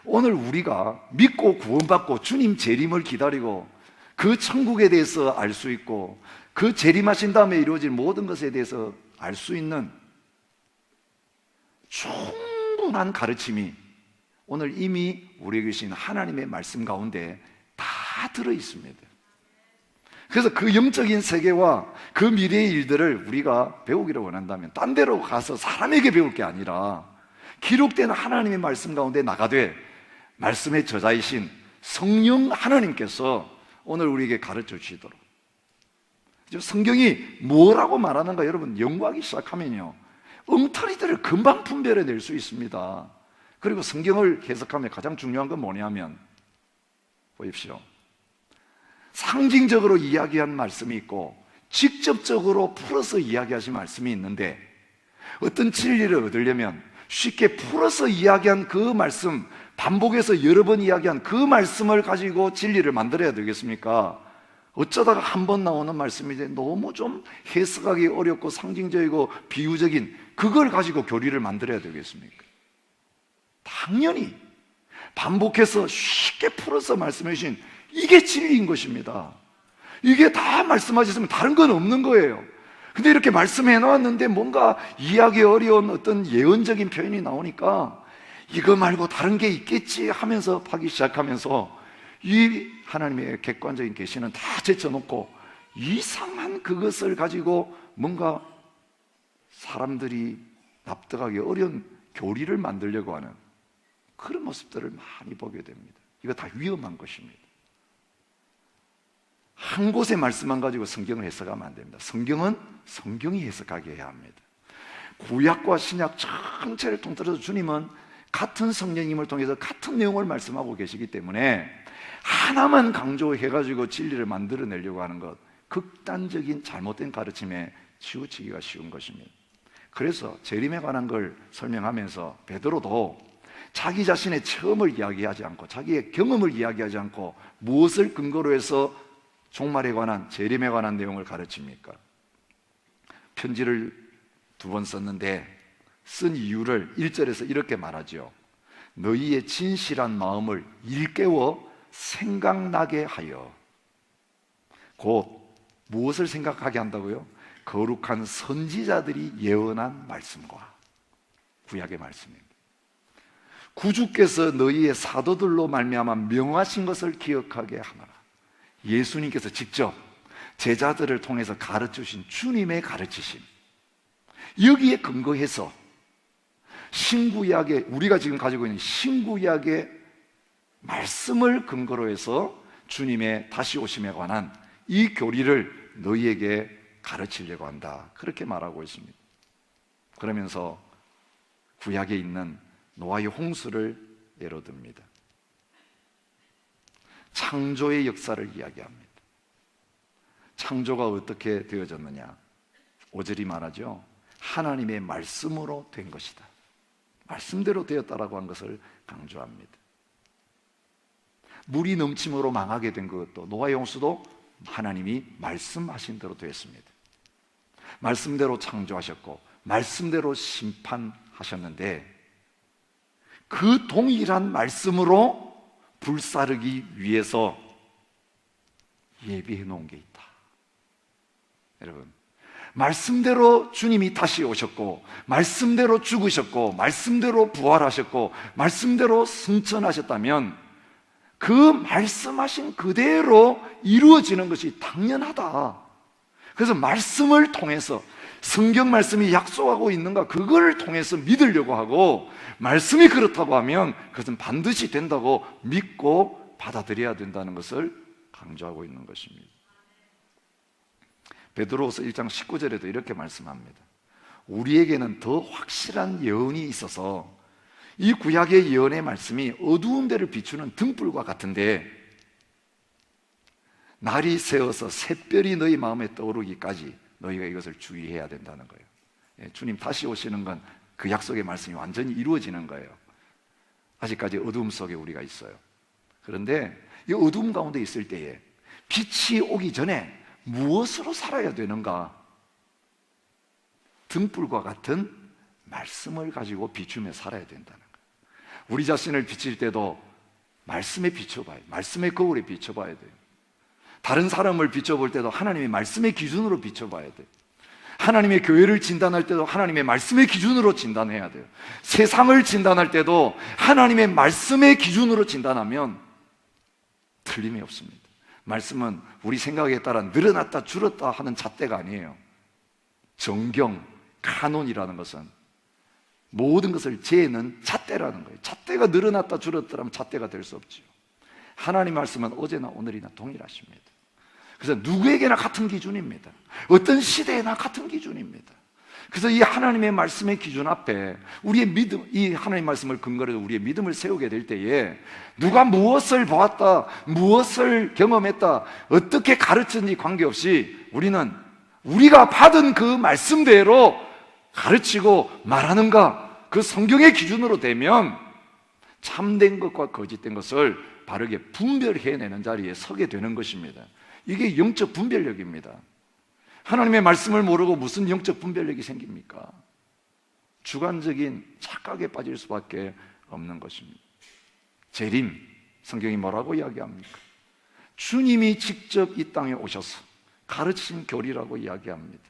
오늘 우리가 믿고 구원받고 주님 재림을 기다리고 그 천국에 대해서 알 수 있고 그 재림하신 다음에 이루어질 모든 것에 대해서 알 수 있는 충분한 가르침이 오늘 이미 우리에게 주신 하나님의 말씀 가운데 다 들어 있습니다. 그래서 그 영적인 세계와 그 미래의 일들을 우리가 배우기를 원한다면 딴 데로 가서 사람에게 배울 게 아니라 기록된 하나님의 말씀 가운데 나가되 말씀의 저자이신 성령 하나님께서 오늘 우리에게 가르쳐 주시도록, 성경이 뭐라고 말하는가 여러분 연구하기 시작하면요 엉터리들을 금방 분별해낼 수 있습니다. 그리고 성경을 해석하면 가장 중요한 건 뭐냐면, 보십시오, 상징적으로 이야기한 말씀이 있고 직접적으로 풀어서 이야기하신 말씀이 있는데, 어떤 진리를 얻으려면 쉽게 풀어서 이야기한 그 말씀, 반복해서 여러 번 이야기한 그 말씀을 가지고 진리를 만들어야 되겠습니까? 어쩌다가 한 번 나오는 말씀인데 너무 좀 해석하기 어렵고 상징적이고 비유적인 그걸 가지고 교리를 만들어야 되겠습니까? 당연히 반복해서 쉽게 풀어서 말씀해 주신 이게 진리인 것입니다. 이게 다 말씀하셨으면 다른 건 없는 거예요. 근데 이렇게 말씀해 놓았는데 뭔가 이해하기 어려운 어떤 예언적인 표현이 나오니까 이거 말고 다른 게 있겠지 하면서 파기 시작하면서 이 하나님의 객관적인 계시는 다 제쳐놓고 이상한 그것을 가지고 뭔가 사람들이 납득하기 어려운 교리를 만들려고 하는 그런 모습들을 많이 보게 됩니다. 이거 다 위험한 것입니다. 한 곳의 말씀만 가지고 성경을 해석하면 안 됩니다. 성경은 성경이 해석하게 해야 합니다. 구약과 신약 전체를 통틀어서 주님은 같은 성령님을 통해서 같은 내용을 말씀하고 계시기 때문에 하나만 강조해가지고 진리를 만들어내려고 하는 것, 극단적인 잘못된 가르침에 치우치기가 쉬운 것입니다. 그래서 재림에 관한 걸 설명하면서 베드로도 자기 자신의 체험을 이야기하지 않고 자기의 경험을 이야기하지 않고 무엇을 근거로 해서 종말에 관한, 재림에 관한 내용을 가르칩니까? 편지를 2번 썼는데 쓴 이유를 1절에서 이렇게 말하죠. 너희의 진실한 마음을 일깨워 생각나게 하여. 곧 무엇을 생각하게 한다고요? 거룩한 선지자들이 예언한 말씀과 구약의 말씀입니다. 구주께서 너희의 사도들로 말미암아 명하신 것을 기억하게 하노라. 예수님께서 직접 제자들을 통해서 가르치신 주님의 가르치심, 여기에 근거해서 신구약의, 우리가 지금 가지고 있는 신구약의 말씀을 근거로 해서 주님의 다시 오심에 관한 이 교리를 너희에게 가르치려고 한다, 그렇게 말하고 있습니다. 그러면서 구약에 있는 노아의 홍수를 예로 듭니다. 창조의 역사를 이야기합니다. 창조가 어떻게 되어졌느냐? 5절이 말하죠. 하나님의 말씀으로 된 것이다. 말씀대로 되었다라고 한 것을 강조합니다. 물이 넘침으로 망하게 된 것도, 노아의 홍수도 하나님이 말씀하신 대로 되었습니다. 말씀대로 창조하셨고 말씀대로 심판하셨는데, 그 동일한 말씀으로 불사르기 위해서 예비해 놓은 게 있다. 여러분, 말씀대로 주님이 다시 오셨고 말씀대로 죽으셨고 말씀대로 부활하셨고 말씀대로 승천하셨다면 그 말씀하신 그대로 이루어지는 것이 당연하다. 그래서 말씀을 통해서, 성경 말씀이 약속하고 있는가 그걸 통해서 믿으려고 하고, 말씀이 그렇다고 하면 그것은 반드시 된다고 믿고 받아들여야 된다는 것을 강조하고 있는 것입니다. 베드로후서 1장 19절에도 이렇게 말씀합니다. 우리에게는 더 확실한 예언이 있어서 이 구약의 예언의 말씀이 어두운 데를 비추는 등불과 같은데 날이 새어서 샛별이 너희 마음에 떠오르기까지 너희가 이것을 주의해야 된다는 거예요. 주님 다시 오시는 건 그 약속의 말씀이 완전히 이루어지는 거예요. 아직까지 어두움 속에 우리가 있어요. 그런데 이 어두움 가운데 있을 때에 빛이 오기 전에 무엇으로 살아야 되는가? 등불과 같은 말씀을 가지고 비추며 살아야 된다는 거예요. 우리 자신을 비칠 때도 말씀에 비춰봐요. 말씀의 거울에 비춰봐야 돼요. 다른 사람을 비춰볼 때도 하나님의 말씀의 기준으로 비춰봐야 돼요. 하나님의 교회를 진단할 때도 하나님의 말씀의 기준으로 진단해야 돼요. 세상을 진단할 때도 하나님의 말씀의 기준으로 진단하면 틀림이 없습니다. 말씀은 우리 생각에 따라 늘어났다 줄었다 하는 잣대가 아니에요. 정경, 카논이라는 것은 모든 것을 재는 잣대라는 거예요. 잣대가 늘어났다 줄었다면 잣대가 될 수 없지요. 하나님 말씀은 어제나 오늘이나 동일하십니다. 그래서 누구에게나 같은 기준입니다. 어떤 시대에나 같은 기준입니다. 그래서 이 하나님의 말씀의 기준 앞에 우리의 믿음, 이 하나님의 말씀을 근거로 해서 우리의 믿음을 세우게 될 때에 누가 무엇을 보았다, 무엇을 경험했다, 어떻게 가르쳤는지 관계없이 우리는 우리가 받은 그 말씀대로 가르치고 말하는가, 그 성경의 기준으로 되면 참된 것과 거짓된 것을 바르게 분별해내는 자리에 서게 되는 것입니다. 이게 영적 분별력입니다. 하나님의 말씀을 모르고 무슨 영적 분별력이 생깁니까? 주관적인 착각에 빠질 수밖에 없는 것입니다. 재림, 성경이 뭐라고 이야기합니까? 주님이 직접 이 땅에 오셔서 가르친 교리라고 이야기합니다.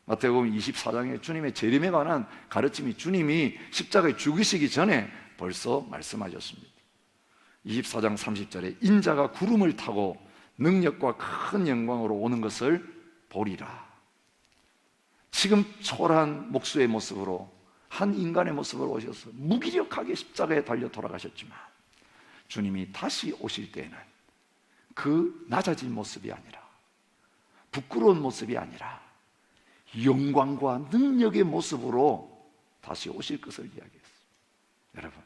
마태복음 24장에 주님의 재림에 관한 가르침이 주님이 십자가에 죽으시기 전에 벌써 말씀하셨습니다. 24장 30절에 인자가 구름을 타고 능력과 큰 영광으로 오는 것을 보리라. 지금 초라한 목수의 모습으로 한 인간의 모습으로 오셔서 무기력하게 십자가에 달려 돌아가셨지만 주님이 다시 오실 때에는 그 낮아진 모습이 아니라, 부끄러운 모습이 아니라 영광과 능력의 모습으로 다시 오실 것을 이야기했어요. 여러분,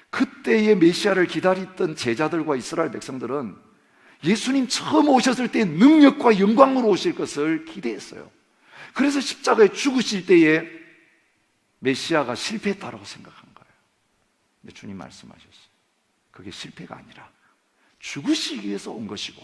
그때의 메시아를 기다렸던 제자들과 이스라엘 백성들은 예수님 처음 오셨을 때 능력과 영광으로 오실 것을 기대했어요. 그래서 십자가에 죽으실 때에 메시아가 실패했다고 생각한 거예요. 근데 주님 말씀하셨어요. 그게 실패가 아니라 죽으시기 위해서 온 것이고,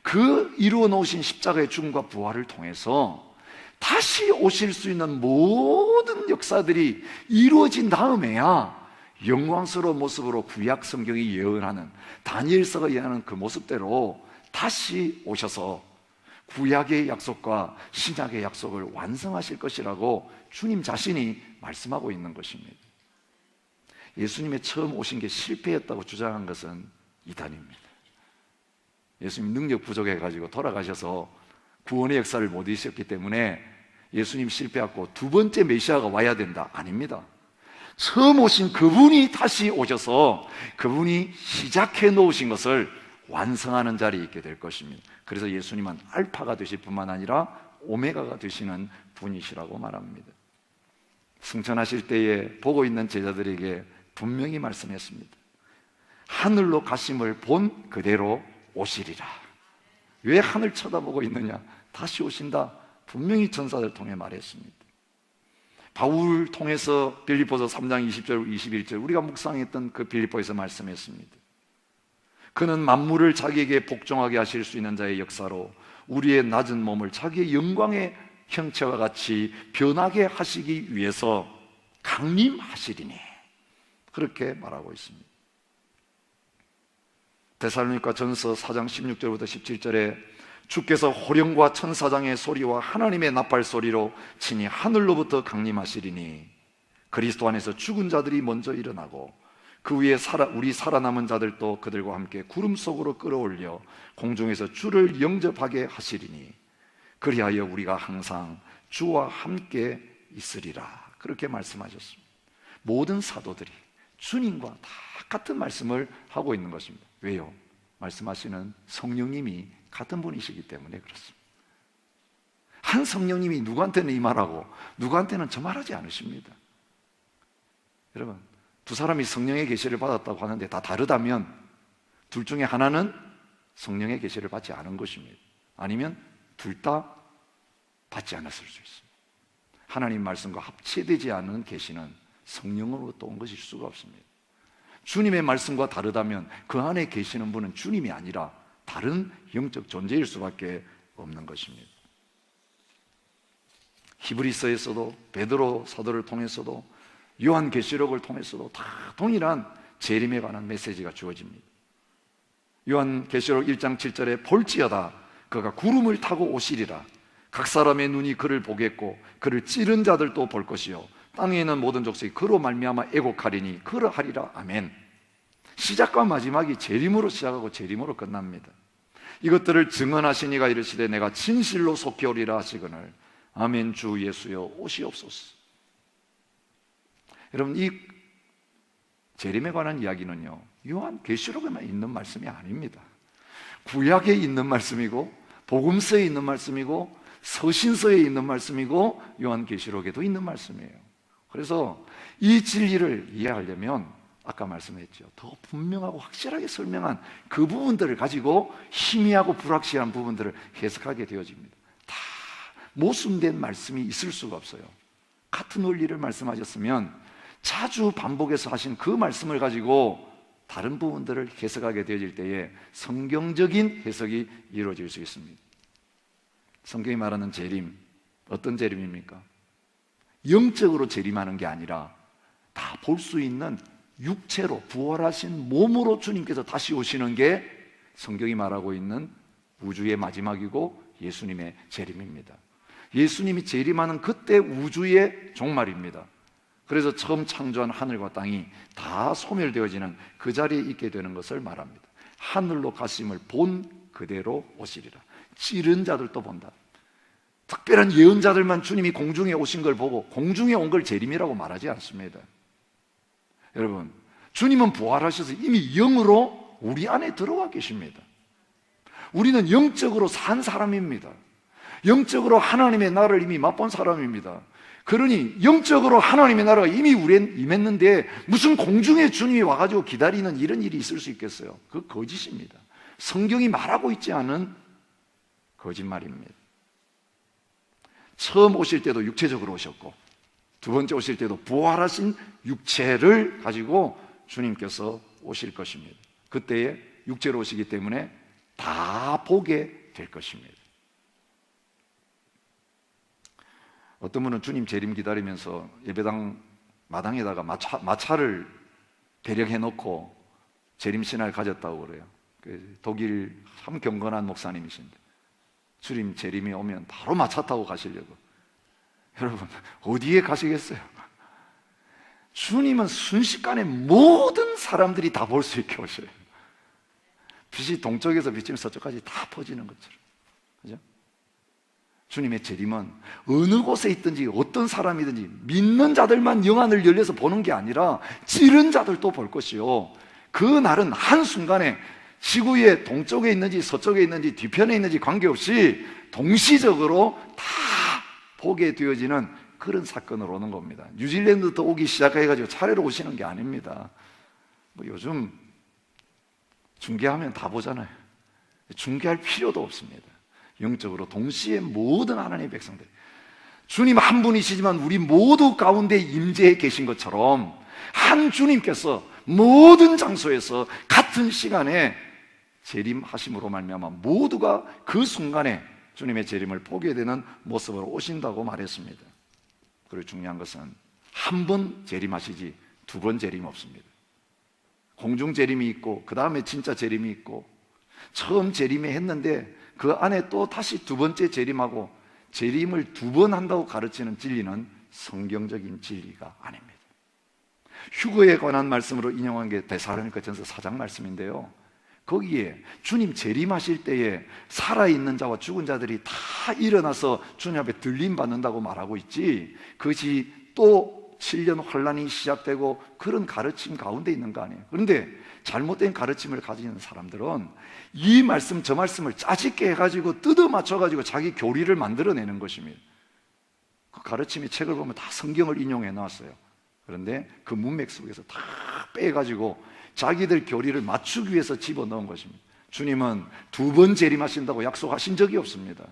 그 이루어 놓으신 십자가의 죽음과 부활을 통해서 다시 오실 수 있는 모든 역사들이 이루어진 다음에야 영광스러운 모습으로 구약 성경이 예언하는, 다니엘서가 예언하는 그 모습대로 다시 오셔서 구약의 약속과 신약의 약속을 완성하실 것이라고 주님 자신이 말씀하고 있는 것입니다. 예수님의 처음 오신 게 실패였다고 주장한 것은 이단입니다. 예수님 능력 부족해가지고 돌아가셔서 구원의 역사를 못 이루셨기 때문에 예수님 실패했고 두 번째 메시아가 와야 된다, 아닙니다. 처음 오신 그분이 다시 오셔서 그분이 시작해 놓으신 것을 완성하는 자리에 있게 될 것입니다. 그래서 예수님은 알파가 되실 뿐만 아니라 오메가가 되시는 분이시라고 말합니다. 승천하실 때에 보고 있는 제자들에게 분명히 말씀했습니다. 하늘로 가심을 본 그대로 오시리라. 왜 하늘 쳐다보고 있느냐? 다시 오신다, 분명히 전사들 통해 말했습니다. 바울 통해서 빌립보서 3장 20절 21절 우리가 묵상했던 그 빌립보에서 말씀했습니다. 그는 만물을 자기에게 복종하게 하실 수 있는 자의 역사로 우리의 낮은 몸을 자기의 영광의 형체와 같이 변하게 하시기 위해서 강림하시리니, 그렇게 말하고 있습니다. 데살로니가 전서 4장 16절부터 17절에 주께서 호령과 천사장의 소리와 하나님의 나팔 소리로 친히 하늘로부터 강림하시리니 그리스도 안에서 죽은 자들이 먼저 일어나고 그 위에 우리 살아남은 자들도 그들과 함께 구름 속으로 끌어올려 공중에서 주를 영접하게 하시리니 그리하여 우리가 항상 주와 함께 있으리라. 그렇게 말씀하셨습니다. 모든 사도들이 주님과 다 같은 말씀을 하고 있는 것입니다. 왜요? 말씀하시는 성령님이 같은 분이시기 때문에 그렇습니다. 한 성령님이 누구한테는 이 말하고 누구한테는 저 말하지 않으십니다. 여러분, 두 사람이 성령의 계시를 받았다고 하는데 다 다르다면 둘 중에 하나는 성령의 계시를 받지 않은 것입니다. 아니면 둘 다 받지 않았을 수 있습니다. 하나님 말씀과 합체되지 않은 계시는 성령으로부터 온 것일 수가 없습니다. 주님의 말씀과 다르다면 그 안에 계시는 분은 주님이 아니라 다른 영적 존재일 수밖에 없는 것입니다. 히브리서에서도 베드로 사도를 통해서도 요한계시록을 통해서도 다 동일한 재림에 관한 메시지가 주어집니다. 요한계시록 1장 7절에 볼지어다 그가 구름을 타고 오시리라. 각 사람의 눈이 그를 보겠고 그를 찌른 자들도 볼 것이요 땅에 있는 모든 족속이 그로 말미암아 애곡하리니 그러하리라. 아멘. 시작과 마지막이 재림으로 시작하고 재림으로 끝납니다. 이것들을 증언하시니가 이르시되 내가 진실로 속히 오리라 하시거늘 아멘. 주 예수여 오시옵소서. 여러분, 이 재림에 관한 이야기는요 요한계시록에만 있는 말씀이 아닙니다. 구약에 있는 말씀이고 복음서에 있는 말씀이고 서신서에 있는 말씀이고 요한계시록에도 있는 말씀이에요. 그래서 이 진리를 이해하려면 아까 말씀했죠, 더 분명하고 확실하게 설명한 그 부분들을 가지고 희미하고 불확실한 부분들을 해석하게 되어집니다. 다 모순된 말씀이 있을 수가 없어요. 같은 원리를 말씀하셨으면 자주 반복해서 하신 그 말씀을 가지고 다른 부분들을 해석하게 되어질 때에 성경적인 해석이 이루어질 수 있습니다. 성경이 말하는 재림, 어떤 재림입니까? 영적으로 재림하는 게 아니라 다 볼 수 있는 육체로 부활하신 몸으로 주님께서 다시 오시는 게 성경이 말하고 있는 우주의 마지막이고 예수님의 재림입니다. 예수님이 재림하는 그때 우주의 종말입니다. 그래서 처음 창조한 하늘과 땅이 다 소멸되어지는 그 자리에 있게 되는 것을 말합니다. 하늘로 가심을 본 그대로 오시리라. 찌른 자들도 본다. 특별한 예언자들만 주님이 공중에 오신 걸 보고 공중에 온 걸 재림이라고 말하지 않습니다. 여러분, 주님은 부활하셔서 이미 영으로 우리 안에 들어와 계십니다. 우리는 영적으로 산 사람입니다. 영적으로 하나님의 나라를 이미 맛본 사람입니다. 그러니 영적으로 하나님의 나라가 이미 우리는 임했는데 무슨 공중에 주님이 와가지고 기다리는 이런 일이 있을 수 있겠어요? 그거 거짓입니다. 성경이 말하고 있지 않은 거짓말입니다. 처음 오실 때도 육체적으로 오셨고 두 번째 오실 때도 부활하신 육체를 가지고 주님께서 오실 것입니다. 그때에 육체로 오시기 때문에 다 보게 될 것입니다. 어떤 분은 주님 재림 기다리면서 예배당 마당에다가 마차를 대령해 놓고 재림 신화를 가졌다고 그래요. 독일 참 경건한 목사님이신데 주님 재림이 오면 바로 마차 타고 가시려고. 여러분, 어디에 가시겠어요? 주님은 순식간에 모든 사람들이 다 볼 수 있게 오셔요. 빛이 동쪽에서 비치면 서쪽까지 다 퍼지는 것처럼. 그죠? 주님의 재림은 어느 곳에 있든지 어떤 사람이든지 믿는 자들만 영안을 열려서 보는 게 아니라 찌른 자들도 볼 것이요, 그 날은 한순간에 지구의 동쪽에 있는지 서쪽에 있는지 뒤편에 있는지 관계없이 동시적으로 다 보게 되어지는 그런 사건으로 오는 겁니다. 뉴질랜드부터 오기 시작해가지고 차례로 오시는 게 아닙니다. 뭐 요즘 중계하면 다 보잖아요. 중계할 필요도 없습니다. 영적으로 동시에 모든 하나님의 백성들, 주님 한 분이시지만 우리 모두 가운데 임재해 계신 것처럼 한 주님께서 모든 장소에서 같은 시간에 재림하심으로 말미암아 모두가 그 순간에 주님의 재림을 보게 되는 모습으로 오신다고 말했습니다. 그리고 중요한 것은 한 번 재림하시지 두 번 재림 없습니다. 공중 재림이 있고 그 다음에 진짜 재림이 있고 처음 재림에 했는데 그 안에 또 다시 두 번째 재림하고 재림을 두 번 한다고 가르치는 진리는 성경적인 진리가 아닙니다. 휴거에 관한 말씀으로 인용한 게 데살로니가 전서 4장 말씀인데요, 거기에 주님 재림하실 때에 살아있는 자와 죽은 자들이 다 일어나서 주님 앞에 들림 받는다고 말하고 있지, 그것이 또 7년 환란이 시작되고 그런 가르침 가운데 있는 거 아니에요. 그런데 잘못된 가르침을 가지는 사람들은 이 말씀 저 말씀을 짜집게 해가지고 뜯어 맞춰가지고 자기 교리를 만들어내는 것입니다. 그 가르침의 책을 보면 다 성경을 인용해 놨어요. 그런데 그 문맥 속에서 다 빼가지고 자기들 교리를 맞추기 위해서 집어넣은 것입니다. 주님은 2번 재림하신다고 약속하신 적이 없습니다.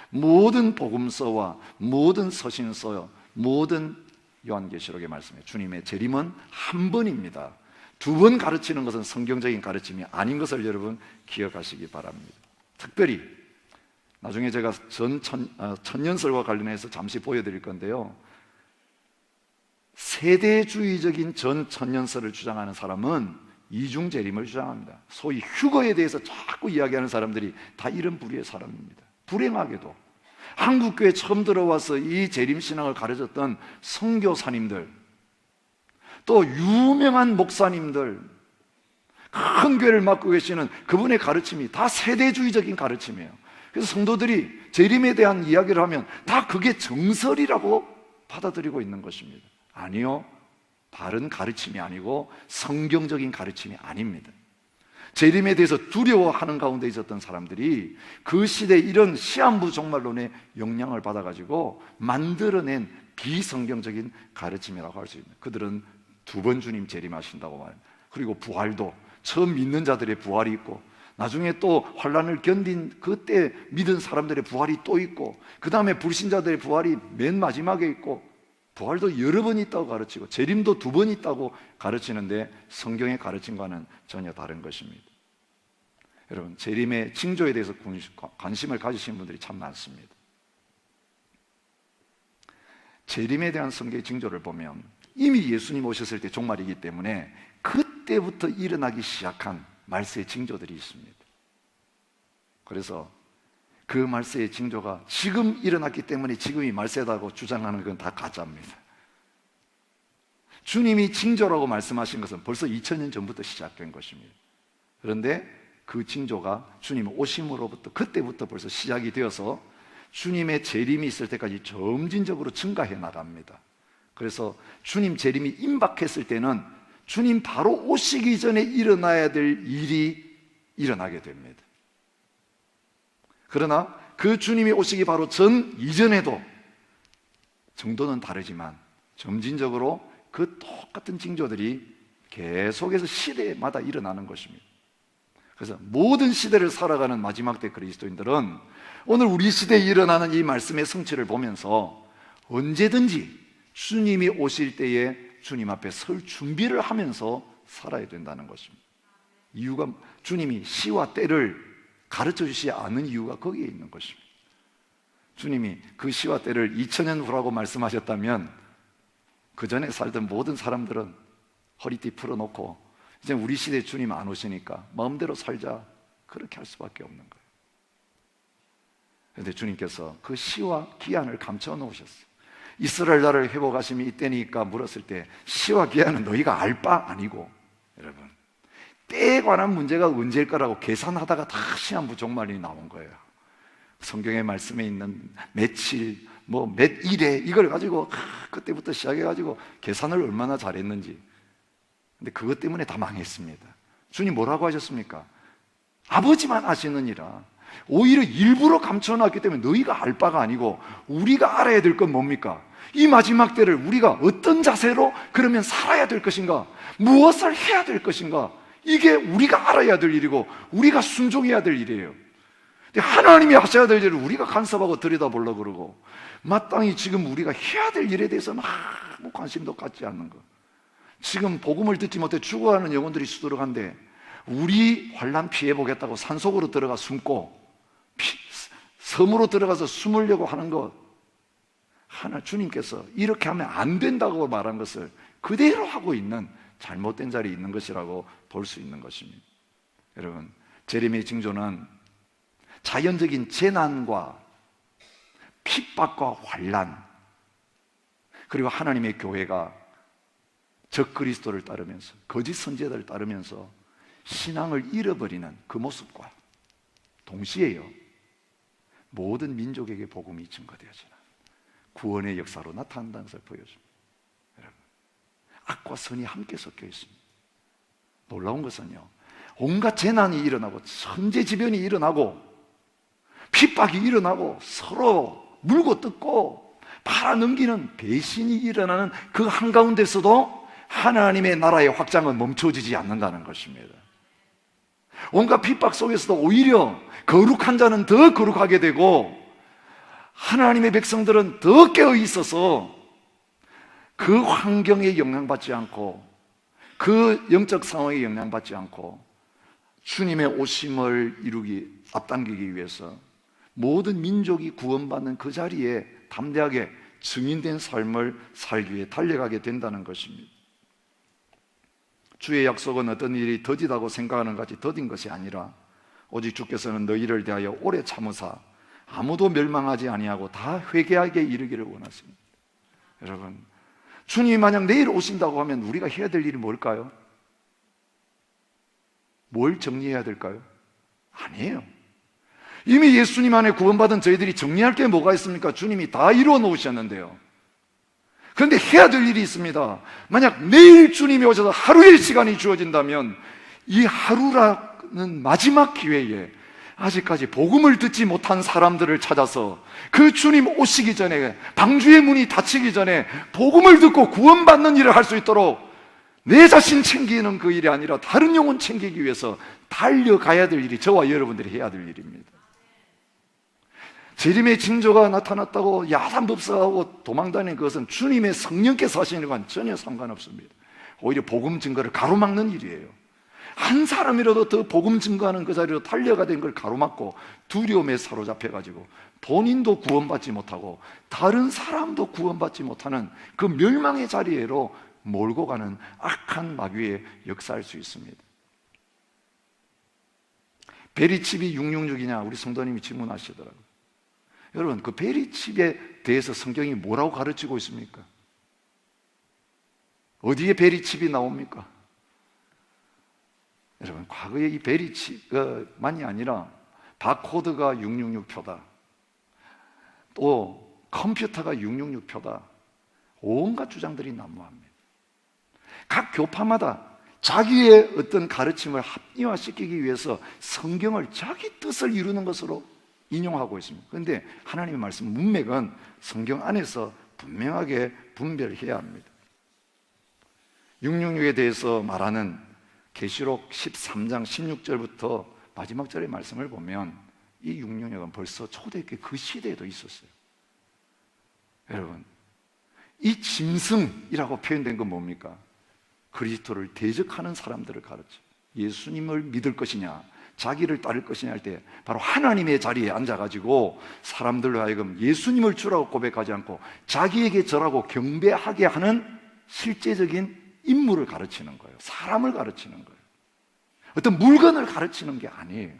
모든 복음서와 모든 서신서, 모든 요한계시록의 말씀에 주님의 재림은 한 번입니다. 2번 가르치는 것은 성경적인 가르침이 아닌 것을 여러분 기억하시기 바랍니다. 특별히 나중에 제가 천년설과 관련해서 잠시 보여드릴 건데요, 세대주의적인 전천년설을 주장하는 사람은 이중재림을 주장합니다. 소위 휴거에 대해서 자꾸 이야기하는 사람들이 다 이런 부류의 사람입니다. 불행하게도 한국교회에 처음 들어와서 이 재림신앙을 가르쳤던 선교사님들, 또 유명한 목사님들, 큰 교회를 맡고 계시는 그분의 가르침이 다 세대주의적인 가르침이에요. 그래서 성도들이 재림에 대한 이야기를 하면 다 그게 정설이라고 받아들이고 있는 것입니다. 아니요, 다른 가르침이 아니고 성경적인 가르침이 아닙니다. 재림에 대해서 두려워하는 가운데 있었던 사람들이 그 시대에 이런 시한부 종말론의 영향을 받아가지고 만들어낸 비성경적인 가르침이라고 할 수 있는, 그들은 2번 주님 재림하신다고 말합니다. 그리고 부활도 처음 믿는 자들의 부활이 있고, 나중에 또 환난을 견딘 그때 믿은 사람들의 부활이 또 있고, 그 다음에 불신자들의 부활이 맨 마지막에 있고, 부활도 여러 번 있다고 가르치고 재림도 2번 있다고 가르치는데 성경의 가르침과는 전혀 다른 것입니다. 여러분, 재림의 징조에 대해서 관심을 가지신 분들이 참 많습니다. 재림에 대한 성경의 징조를 보면 이미 예수님 오셨을 때 종말이기 때문에 그때부터 일어나기 시작한 말세의 징조들이 있습니다. 그래서 그 말세의 징조가 지금 일어났기 때문에 지금이 말세다고 주장하는 건 다 가짜입니다. 주님이 징조라고 말씀하신 것은 벌써 2000년 전부터 시작된 것입니다. 그런데 그 징조가 주님 오심으로부터 그때부터 벌써 시작이 되어서 주님의 재림이 있을 때까지 점진적으로 증가해 나갑니다. 그래서 주님 재림이 임박했을 때는 주님 바로 오시기 전에 일어나야 될 일이 일어나게 됩니다. 그러나 그 주님이 오시기 바로 이전에도 정도는 다르지만 점진적으로 그 똑같은 징조들이 계속해서 시대마다 일어나는 것입니다. 그래서 모든 시대를 살아가는 마지막 때 그리스도인들은 오늘 우리 시대에 일어나는 이 말씀의 성취를 보면서 언제든지 주님이 오실 때에 주님 앞에 설 준비를 하면서 살아야 된다는 것입니다. 이유가, 주님이 시와 때를 가르쳐 주시지 않은 이유가 거기에 있는 것입니다. 주님이 그 시와 때를 2000년 후라고 말씀하셨다면 그 전에 살던 모든 사람들은 허리띠 풀어놓고 이제 우리 시대에 주님 안 오시니까 마음대로 살자, 그렇게 할 수밖에 없는 거예요. 그런데 주님께서 그 시와 기한을 감춰 놓으셨어요. 이스라엘 나라를 회복하심이 이때니까 물었을 때 시와 기한은 너희가 알 바 아니고, 여러분, 때에 관한 문제가 언제일 거라고 계산하다가 다 시한부 종말이 나온 거예요. 성경의 말씀에 있는 며칠, 몇 일에 이걸 가지고 그때부터 시작해가지고 계산을 얼마나 잘했는지. 근데 그것 때문에 다 망했습니다. 주님 뭐라고 하셨습니까? 아버지만 아시느니라. 오히려 일부러 감춰놨기 때문에 너희가 알 바가 아니고 우리가 알아야 될 건 뭡니까? 이 마지막 때를 우리가 어떤 자세로 그러면 살아야 될 것인가? 무엇을 해야 될 것인가? 이게 우리가 알아야 될 일이고 우리가 순종해야 될 일이에요. 근데 하나님이 하셔야 될 일을 우리가 간섭하고 들여다보려고 그러고 마땅히 지금 우리가 해야 될 일에 대해서는 아무 관심도 갖지 않는 거. 지금 복음을 듣지 못해 죽어가는 영혼들이 수두룩한데 우리 환난 피해보겠다고 산속으로 들어가 숨고 섬으로 들어가서 숨으려고 하는 것, 주님께서 이렇게 하면 안 된다고 말한 것을 그대로 하고 있는 잘못된 자리에 있는 것이라고 볼 수 있는 것입니다. 여러분, 재림의 징조는 자연적인 재난과 핍박과 환난, 그리고 하나님의 교회가 적그리스도를 따르면서 거짓 선지자들을 따르면서 신앙을 잃어버리는 그 모습과 동시에요, 모든 민족에게 복음이 증거되어지는 구원의 역사로 나타난다는 것을 보여줍니다. 여러분, 악과 선이 함께 섞여 있습니다. 놀라운 것은요, 온갖 재난이 일어나고 천재지변이 일어나고 핍박이 일어나고 서로 물고 뜯고 팔아넘기는 배신이 일어나는 그 한가운데서도 하나님의 나라의 확장은 멈춰지지 않는다는 것입니다. 온갖 핍박 속에서도 오히려 거룩한 자는 더 거룩하게 되고 하나님의 백성들은 더 깨어 있어서 그 환경에 영향받지 않고 그 영적 상황에 영향받지 않고 주님의 오심을 앞당기기 위해서 모든 민족이 구원받는 그 자리에 담대하게 증인된 삶을 살기 위해 달려가게 된다는 것입니다. 주의 약속은 어떤 일이 더디다고 생각하는 것이 더딘 것이 아니라 오직 주께서는 너희를 대하여 오래 참으사 아무도 멸망하지 아니하고 다 회개하게 이르기를 원하십니다. 여러분, 주님이 만약 내일 오신다고 하면 우리가 해야 될 일이 뭘까요? 뭘 정리해야 될까요? 아니에요. 이미 예수님 안에 구원받은 저희들이 정리할 게 뭐가 있습니까? 주님이 다 이루어 놓으셨는데요. 그런데 해야 될 일이 있습니다. 만약 내일 주님이 오셔서 하루의 시간이 주어진다면 이 하루라는 마지막 기회에 아직까지 복음을 듣지 못한 사람들을 찾아서 그 주님 오시기 전에, 방주의 문이 닫히기 전에 복음을 듣고 구원받는 일을 할 수 있도록 내 자신 챙기는 그 일이 아니라 다른 영혼 챙기기 위해서 달려가야 될 일이 저와 여러분들이 해야 될 일입니다. 재림의 징조가 나타났다고 야단법석하고 도망다니는 것은 주님의 성령께서 하시는 것과는 전혀 상관없습니다. 오히려 복음 증거를 가로막는 일이에요. 한 사람이라도 더 복음 증거하는 그 자리로 달려가 된 걸 가로막고 두려움에 사로잡혀가지고 본인도 구원받지 못하고 다른 사람도 구원받지 못하는 그 멸망의 자리로 몰고 가는 악한 마귀의 역사할 수 있습니다. 베리칩이 666이냐 우리 성도님이 질문하시더라고요. 여러분, 그 베리칩에 대해서 성경이 뭐라고 가르치고 있습니까? 어디에 베리칩이 나옵니까? 여러분, 과거에 이 베리칩만이 아니라 바코드가 666표다, 또 컴퓨터가 666표다, 온갖 주장들이 난무합니다. 각 교파마다 자기의 어떤 가르침을 합리화시키기 위해서 성경을 자기 뜻을 이루는 것으로 인용하고 있습니다. 그런데 하나님의 말씀 문맥은 성경 안에서 분명하게 분별해야 합니다. 666에 대해서 말하는 계시록 13장 16절부터 마지막 절의 말씀을 보면 이 666은 벌써 초대교회 그 시대에도 있었어요. 여러분, 이 짐승이라고 표현된 건 뭡니까? 그리스도를 대적하는 사람들을 가르쳐. 예수님을 믿을 것이냐, 자기를 따를 것이냐 할 때 바로 하나님의 자리에 앉아가지고 사람들로 하여금 예수님을 주라고 고백하지 않고 자기에게 절하고 경배하게 하는 실제적인 인물을 가르치는 거예요. 사람을 가르치는 거예요. 어떤 물건을 가르치는 게 아니에요.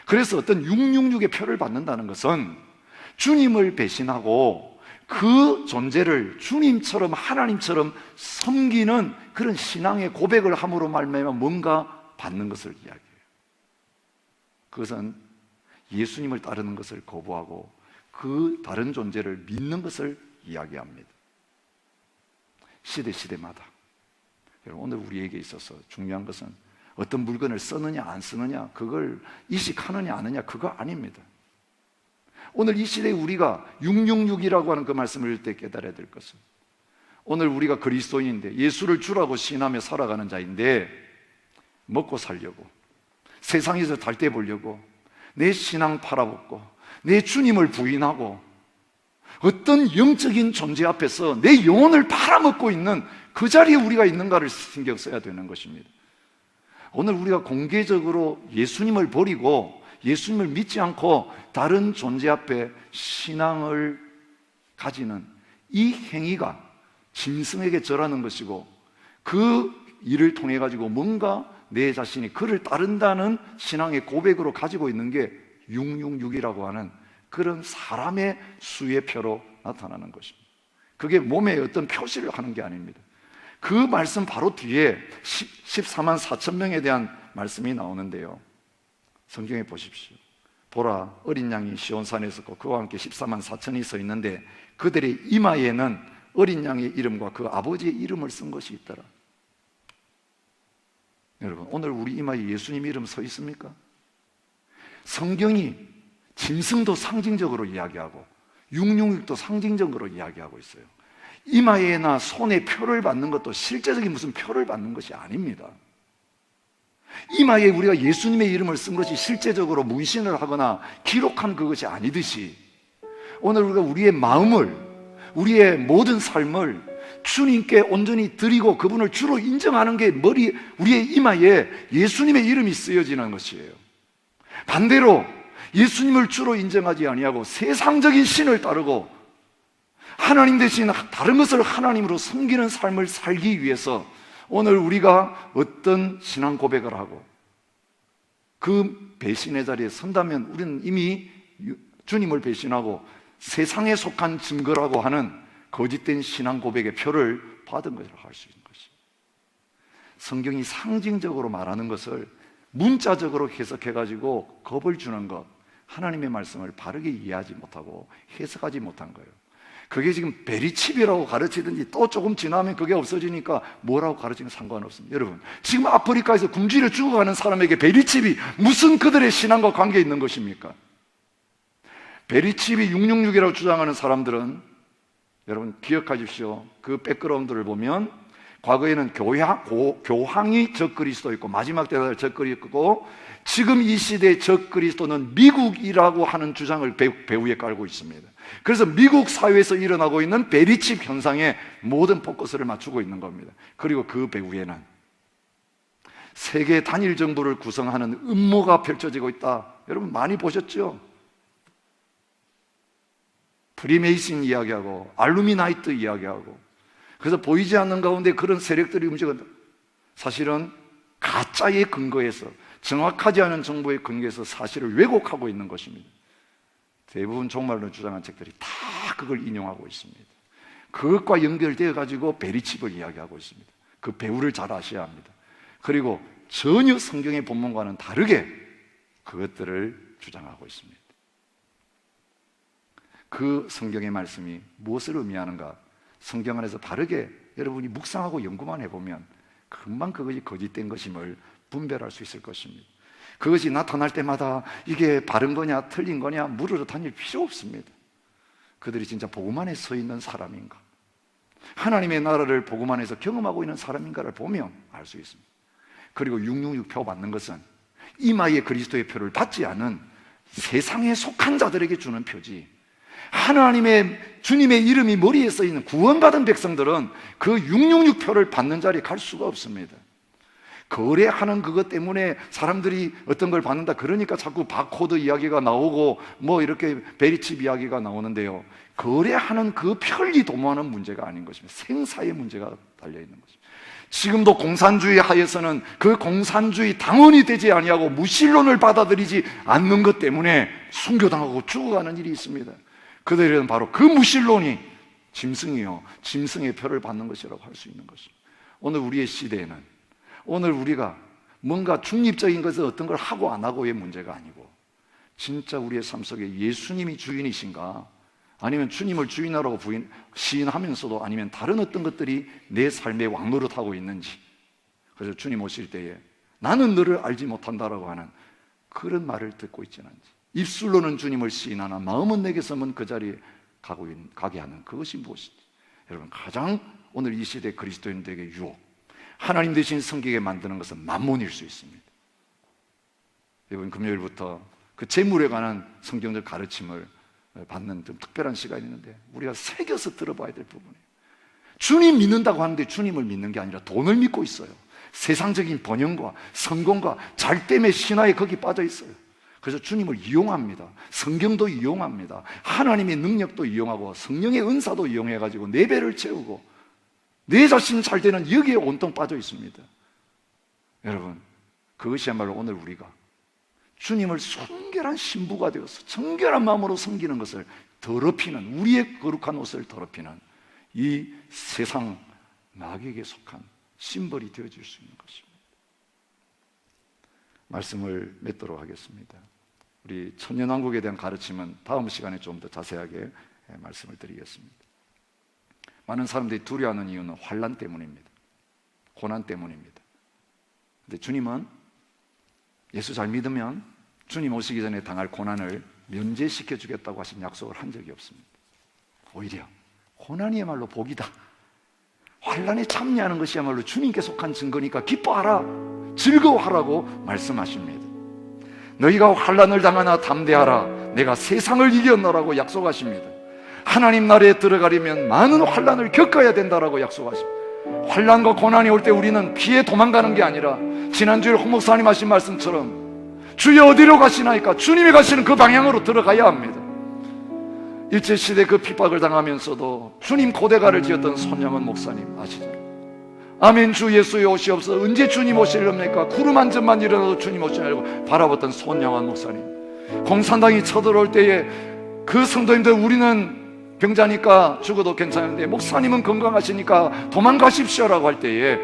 그래서 어떤 666의 표를 받는다는 것은 주님을 배신하고 그 존재를 주님처럼 하나님처럼 섬기는 그런 신앙의 고백을 함으로 말미암아 뭔가 받는 것을 이야기해요. 그것은 예수님을 따르는 것을 거부하고 그 다른 존재를 믿는 것을 이야기합니다. 시대마다. 여러분, 오늘 우리에게 있어서 중요한 것은 어떤 물건을 쓰느냐 안 쓰느냐, 그걸 이식하느냐 안 하느냐, 그거 아닙니다. 오늘 이 시대에 우리가 666이라고 하는 그 말씀을 읽을 때 깨달아야 될 것은, 오늘 우리가 그리스도인인데 예수를 주라고 신하며 살아가는 자인데 먹고 살려고, 세상에서 달대 보려고 내 신앙 팔아먹고 내 주님을 부인하고 어떤 영적인 존재 앞에서 내 영혼을 팔아먹고 있는 그 자리에 우리가 있는가를 신경 써야 되는 것입니다. 오늘 우리가 공개적으로 예수님을 버리고 예수님을 믿지 않고 다른 존재 앞에 신앙을 가지는 이 행위가 짐승에게 절하는 것이고, 그 일을 통해 가지고 뭔가 내 자신이 그를 따른다는 신앙의 고백으로 가지고 있는 게 666이라고 하는 그런 사람의 수의 표로 나타나는 것입니다. 그게 몸에 어떤 표시를 하는 게 아닙니다. 그 말씀 바로 뒤에 14만 4천 명에 대한 말씀이 나오는데요, 성경에 보십시오. 보라, 어린 양이 시온산에 있었고 그와 함께 14만 4천이 서 있는데 그들의 이마에는 어린 양의 이름과 그 아버지의 이름을 쓴 것이 있더라. 여러분, 오늘 우리 이마에 예수님 이름 서 있습니까? 성경이 짐승도 상징적으로 이야기하고 666도 상징적으로 이야기하고 있어요. 이마에나 손에 표를 받는 것도 실제적인 무슨 표를 받는 것이 아닙니다. 이마에 우리가 예수님의 이름을 쓴 것이 실제적으로 문신을 하거나 기록한 그것이 아니듯이 오늘 우리가 우리의 마음을, 우리의 모든 삶을 주님께 온전히 드리고 그분을 주로 인정하는 게 우리의 이마에 예수님의 이름이 쓰여지는 것이에요. 반대로 예수님을 주로 인정하지 아니하고 세상적인 신을 따르고 하나님 대신 다른 것을 하나님으로 섬기는 삶을 살기 위해서 오늘 우리가 어떤 신앙 고백을 하고 그 배신의 자리에 선다면 우리는 이미 주님을 배신하고 세상에 속한 증거라고 하는 거짓된 신앙 고백의 표를 받은 것이라고 할 수 있는 것입니다. 성경이 상징적으로 말하는 것을 문자적으로 해석해가지고 겁을 주는 것, 하나님의 말씀을 바르게 이해하지 못하고 해석하지 못한 거예요. 그게 지금 베리칩이라고 가르치든지 또 조금 지나면 그게 없어지니까 뭐라고 가르치는 상관없습니다. 여러분, 지금 아프리카에서 굶주려 죽어가는 사람에게 베리칩이 무슨 그들의 신앙과 관계 있는 것입니까? 베리칩이 666이라고 주장하는 사람들은 여러분 기억하십시오. 그 백그라운드를 보면 과거에는 교황이 적그리스도였고 마지막 때가 적그리스도고 지금 이 시대의 적그리스도는 미국이라고 하는 주장을 배후에 깔고 있습니다. 그래서 미국 사회에서 일어나고 있는 베리칩 현상에 모든 포커스를 맞추고 있는 겁니다. 그리고 그 배후에는 세계 단일 정부를 구성하는 음모가 펼쳐지고 있다. 여러분 많이 보셨죠? 프리메이슨 이야기하고 알루미나이트 이야기하고 그래서 보이지 않는 가운데 그런 세력들이 움직인다. 사실은 가짜의 근거에서 정확하지 않은 정보의 근거에서 사실을 왜곡하고 있는 것입니다. 대부분 종말론 주장한 책들이 다 그걸 인용하고 있습니다. 그것과 연결되어 가지고 베리칩을 이야기하고 있습니다. 그 배우를 잘 아셔야 합니다. 그리고 전혀 성경의 본문과는 다르게 그것들을 주장하고 있습니다. 그 성경의 말씀이 무엇을 의미하는가? 성경 안에서 바르게 여러분이 묵상하고 연구만 해보면 금방 그것이 거짓된 것임을 분별할 수 있을 것입니다. 그것이 나타날 때마다 이게 바른 거냐 틀린 거냐 물으러 다닐 필요 없습니다. 그들이 진짜 복음 안에 서 있는 사람인가, 하나님의 나라를 복음 안에서 경험하고 있는 사람인가를 보면 알 수 있습니다. 그리고 666표 받는 것은 이마에 그리스도의 표를 받지 않은 세상에 속한 자들에게 주는 표지, 하나님의 주님의 이름이 머리에 써 있는 구원받은 백성들은 그 666표를 받는 자리에 갈 수가 없습니다. 거래하는 그것 때문에 사람들이 어떤 걸 받는다 그러니까 자꾸 바코드 이야기가 나오고 뭐 이렇게 베리칩 이야기가 나오는데요, 거래하는 그 편리 도모하는 문제가 아닌 것입니다. 생사의 문제가 달려있는 것입니다. 지금도 공산주의 하에서는 그 공산주의 당원이 되지 아니하고 무신론을 받아들이지 않는 것 때문에 순교당하고 죽어가는 일이 있습니다. 그들은 바로 그 무신론이 짐승이요, 짐승의 표를 받는 것이라고 할 수 있는 것입니다. 오늘 우리의 시대에는 오늘 우리가 뭔가 중립적인 것을 어떤 걸 하고 안 하고의 문제가 아니고 진짜 우리의 삶 속에 예수님이 주인이신가, 아니면 주님을 주인이라고 시인하면서도 아니면 다른 어떤 것들이 내 삶의 왕노릇하고 있는지, 그래서 주님 오실 때에 나는 너를 알지 못한다라고 하는 그런 말을 듣고 있지는 않지, 입술로는 주님을 시인하나 마음은 내게서만 그 자리에 가게 하는 그것이 무엇인지. 여러분, 가장 오늘 이 시대 그리스도인들에게 유혹, 하나님 대신 섬기게 만드는 것은 만몬일 수 있습니다. 이번 금요일부터 그 재물에 관한 성경적 가르침을 받는 좀 특별한 시간이 있는데 우리가 새겨서 들어봐야 될 부분이에요. 주님 믿는다고 하는데 주님을 믿는 게 아니라 돈을 믿고 있어요. 세상적인 번영과 성공과 잘됨의 신화에 거기 빠져 있어요. 그래서 주님을 이용합니다. 성경도 이용합니다. 하나님의 능력도 이용하고 성령의 은사도 이용해가지고 내 배를 채우고 내 자신 잘 되는 여기에 온통 빠져 있습니다. 여러분, 그것이야말로 오늘 우리가 주님을 순결한 신부가 되어서 정결한 마음으로 섬기는 것을 더럽히는, 우리의 거룩한 옷을 더럽히는 이 세상 마귀에게 속한 심벌이 되어질 수 있는 것입니다. 말씀을 맺도록 하겠습니다. 우리 천년왕국에 대한 가르침은 다음 시간에 좀 더 자세하게 말씀을 드리겠습니다. 많은 사람들이 두려워하는 이유는 환난 때문입니다. 고난 때문입니다. 근데 주님은 예수 잘 믿으면 주님 오시기 전에 당할 고난을 면제시켜 주겠다고 하신 약속을 한 적이 없습니다. 오히려 고난이야말로 복이다, 환난에 참여하는 것이야말로 주님께 속한 증거니까 기뻐하라, 즐거워하라고 말씀하십니다. 너희가 환난을 당하나 담대하라, 내가 세상을 이겼노라고 약속하십니다. 하나님 나라에 들어가려면 많은 환난을 겪어야 된다라고 약속하십니다. 환난과 고난이 올 때 우리는 피해 도망가는 게 아니라 지난주에 홍 목사님 하신 말씀처럼 주여 어디로 가시나이까? 주님이 가시는 그 방향으로 들어가야 합니다. 일제시대 그 핍박을 당하면서도 주님 고대가를 지었던 손영은 목사님 아시죠? 아멘 주 예수의 오시옵소서, 언제 주님 오시렵니까? 구름 한 점만 일어나도 주님 오시냐고 바라봤던 손영은 목사님, 공산당이 쳐들어올 때에 그 성도님들 우리는 병자니까 죽어도 괜찮은데 목사님은 건강하시니까 도망가십시오라고 할 때에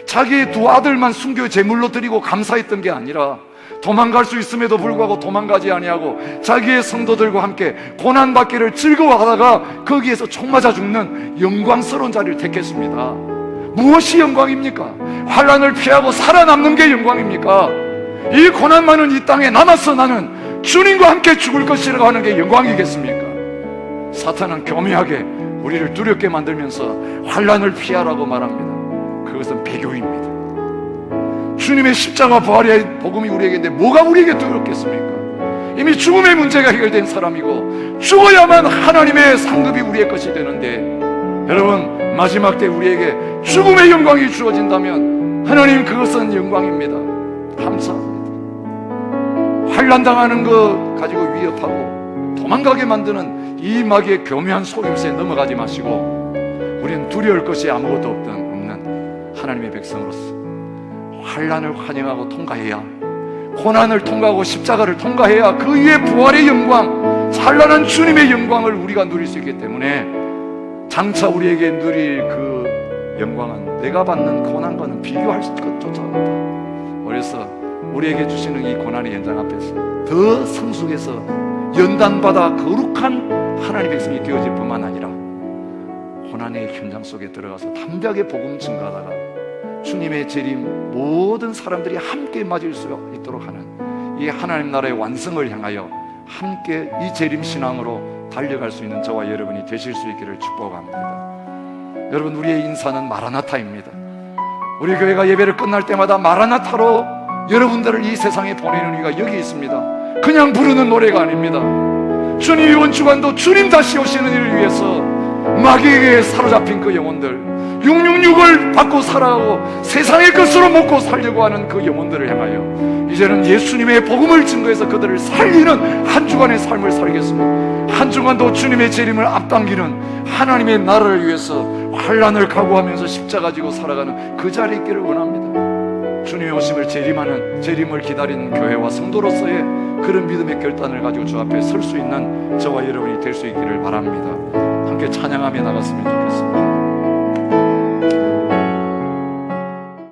자기의 두 아들만 순교 제물로 드리고 감사했던 게 아니라 도망갈 수 있음에도 불구하고 도망가지 아니하고 자기의 성도들과 함께 고난받기를 즐거워하다가 거기에서 총 맞아 죽는 영광스러운 자리를 택했습니다. 무엇이 영광입니까? 환난을 피하고 살아남는 게 영광입니까? 이 고난 많은 이 땅에 남아서 나는 주님과 함께 죽을 것이라고 하는 게 영광이겠습니까? 사탄은 교묘하게 우리를 두렵게 만들면서 환난을 피하라고 말합니다. 그것은 배교입니다. 주님의 십자가 부활의 복음이 우리에게 있는데 뭐가 우리에게 두렵겠습니까? 이미 죽음의 문제가 해결된 사람이고 죽어야만 하나님의 상급이 우리의 것이 되는데, 여러분 마지막 때 우리에게 죽음의 영광이 주어진다면 하나님 그것은 영광입니다. 감사합니다. 환난당하는 것 가지고 위협하고 도망가게 만드는 이 마귀의 교묘한 속임수에 넘어가지 마시고 우리는 두려울 것이 아무것도 없는 하나님의 백성으로서 환난을 환영하고 통과해야, 고난을 통과하고 십자가를 통과해야 그 위에 부활의 영광, 찬란한 주님의 영광을 우리가 누릴 수 있기 때문에 장차 우리에게 누릴 그 영광은 내가 받는 고난과는 비교할 것조차 없다. 그래서 우리에게 주시는 이 고난의 현장 앞에서 더 성숙해서 연단받아 거룩한 하나님의 백성이 되어질 뿐만 아니라 고난의 현장 속에 들어가서 담대하게 복음 증거하다가 주님의 재림 모든 사람들이 함께 맞을 수 있도록 하는 이 하나님 나라의 완성을 향하여 함께 이 재림 신앙으로 달려갈 수 있는 저와 여러분이 되실 수 있기를 축복합니다. 여러분, 우리의 인사는 마라나타입니다. 우리 교회가 예배를 끝날 때마다 마라나타로 여러분들을 이 세상에 보내는 이유가 여기 있습니다. 그냥 부르는 노래가 아닙니다. 주님 이번 주간도 주님 다시 오시는 일을 위해서 마귀에게 사로잡힌 그 영혼들, 666을 받고 살아가고 세상의 것으로 먹고 살려고 하는 그 영혼들을 향하여 이제는 예수님의 복음을 증거해서 그들을 살리는 한 주간의 삶을 살겠습니다. 한 주간도 주님의 재림을 앞당기는 하나님의 나라를 위해서 환난을 각오하면서 십자가 지고 살아가는 그 자리에 있기를 원합니다. 주님의 오심을 재림을 기다리는 교회와 성도로서의 그런 믿음의 결단을 가지고 주 앞에 설 수 있는 저와 여러분이 될 수 있기를 바랍니다. 함께 찬양하며 나갔으면 좋겠습니다.